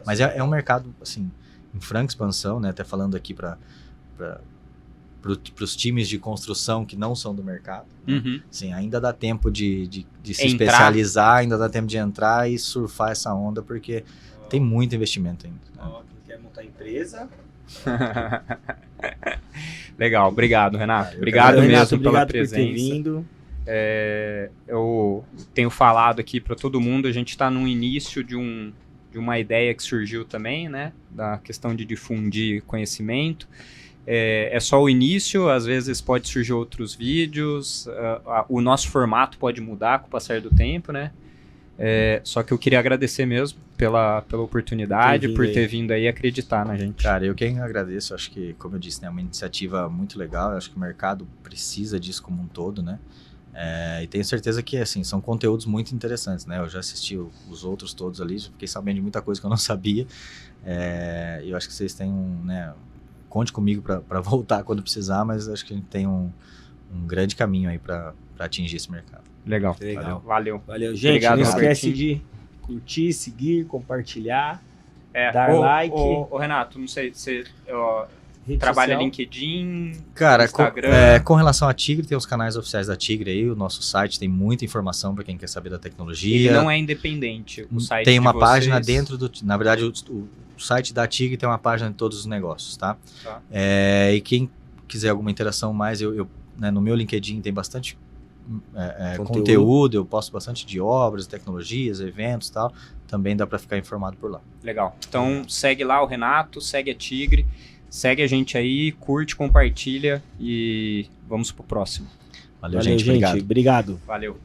Mas é um mercado, assim, em franca expansão, né? Até falando aqui para os times de construção que não são do mercado. Né? Uhum. Assim, ainda dá tempo de se Entrar. especializar, ainda dá tempo de entrar e surfar essa onda, porque tem muito investimento ainda. Né? Ó, quem quer montar empresa... Legal, obrigado, Renato. Eu Obrigado que mesmo Renato, pela obrigado presença. por ter vindo. Eu tenho falado aqui para todo mundo, a gente está no início de uma ideia que surgiu também, né, da questão de difundir conhecimento. É só o início, às vezes pode surgir outros vídeos, o nosso formato pode mudar com o passar do tempo, né? Só que eu queria agradecer mesmo pela oportunidade, por ter vindo aí acreditar na gente. Cara, eu quem agradeço, acho que, como eu disse, né, é uma iniciativa muito legal, eu acho que o mercado precisa disso como um todo, né? E tenho certeza que, assim, são conteúdos muito interessantes, né? Eu já assisti os outros todos ali, já fiquei sabendo de muita coisa que eu não sabia. Eu acho que vocês têm né? Conte comigo para voltar quando precisar, mas acho que a gente tem um grande caminho aí para atingir esse mercado. Legal. Valeu, gente. Obrigado, não esquece Robertinho. de curtir, seguir, compartilhar, Dar dar like. Ô, Renato, não sei, você rede trabalha social. LinkedIn, Cara, Instagram? com relação à Tigre, tem os canais oficiais da Tigre aí, o nosso site tem muita informação para quem quer saber da tecnologia. Ele não é independente, o site Tem uma de vocês. página dentro do... Na verdade, o site da Tigre tem uma página de todos os negócios, tá? Tá. E quem quiser alguma interação mais, né, no meu LinkedIn tem bastante conteúdo, eu posto bastante de obras, tecnologias, eventos e tal. Também dá para ficar informado por lá. Legal. Então, segue lá o Renato, segue a Tigre, segue a gente aí, curte, compartilha e vamos pro próximo. Valeu, gente. Obrigado. Obrigado. Valeu.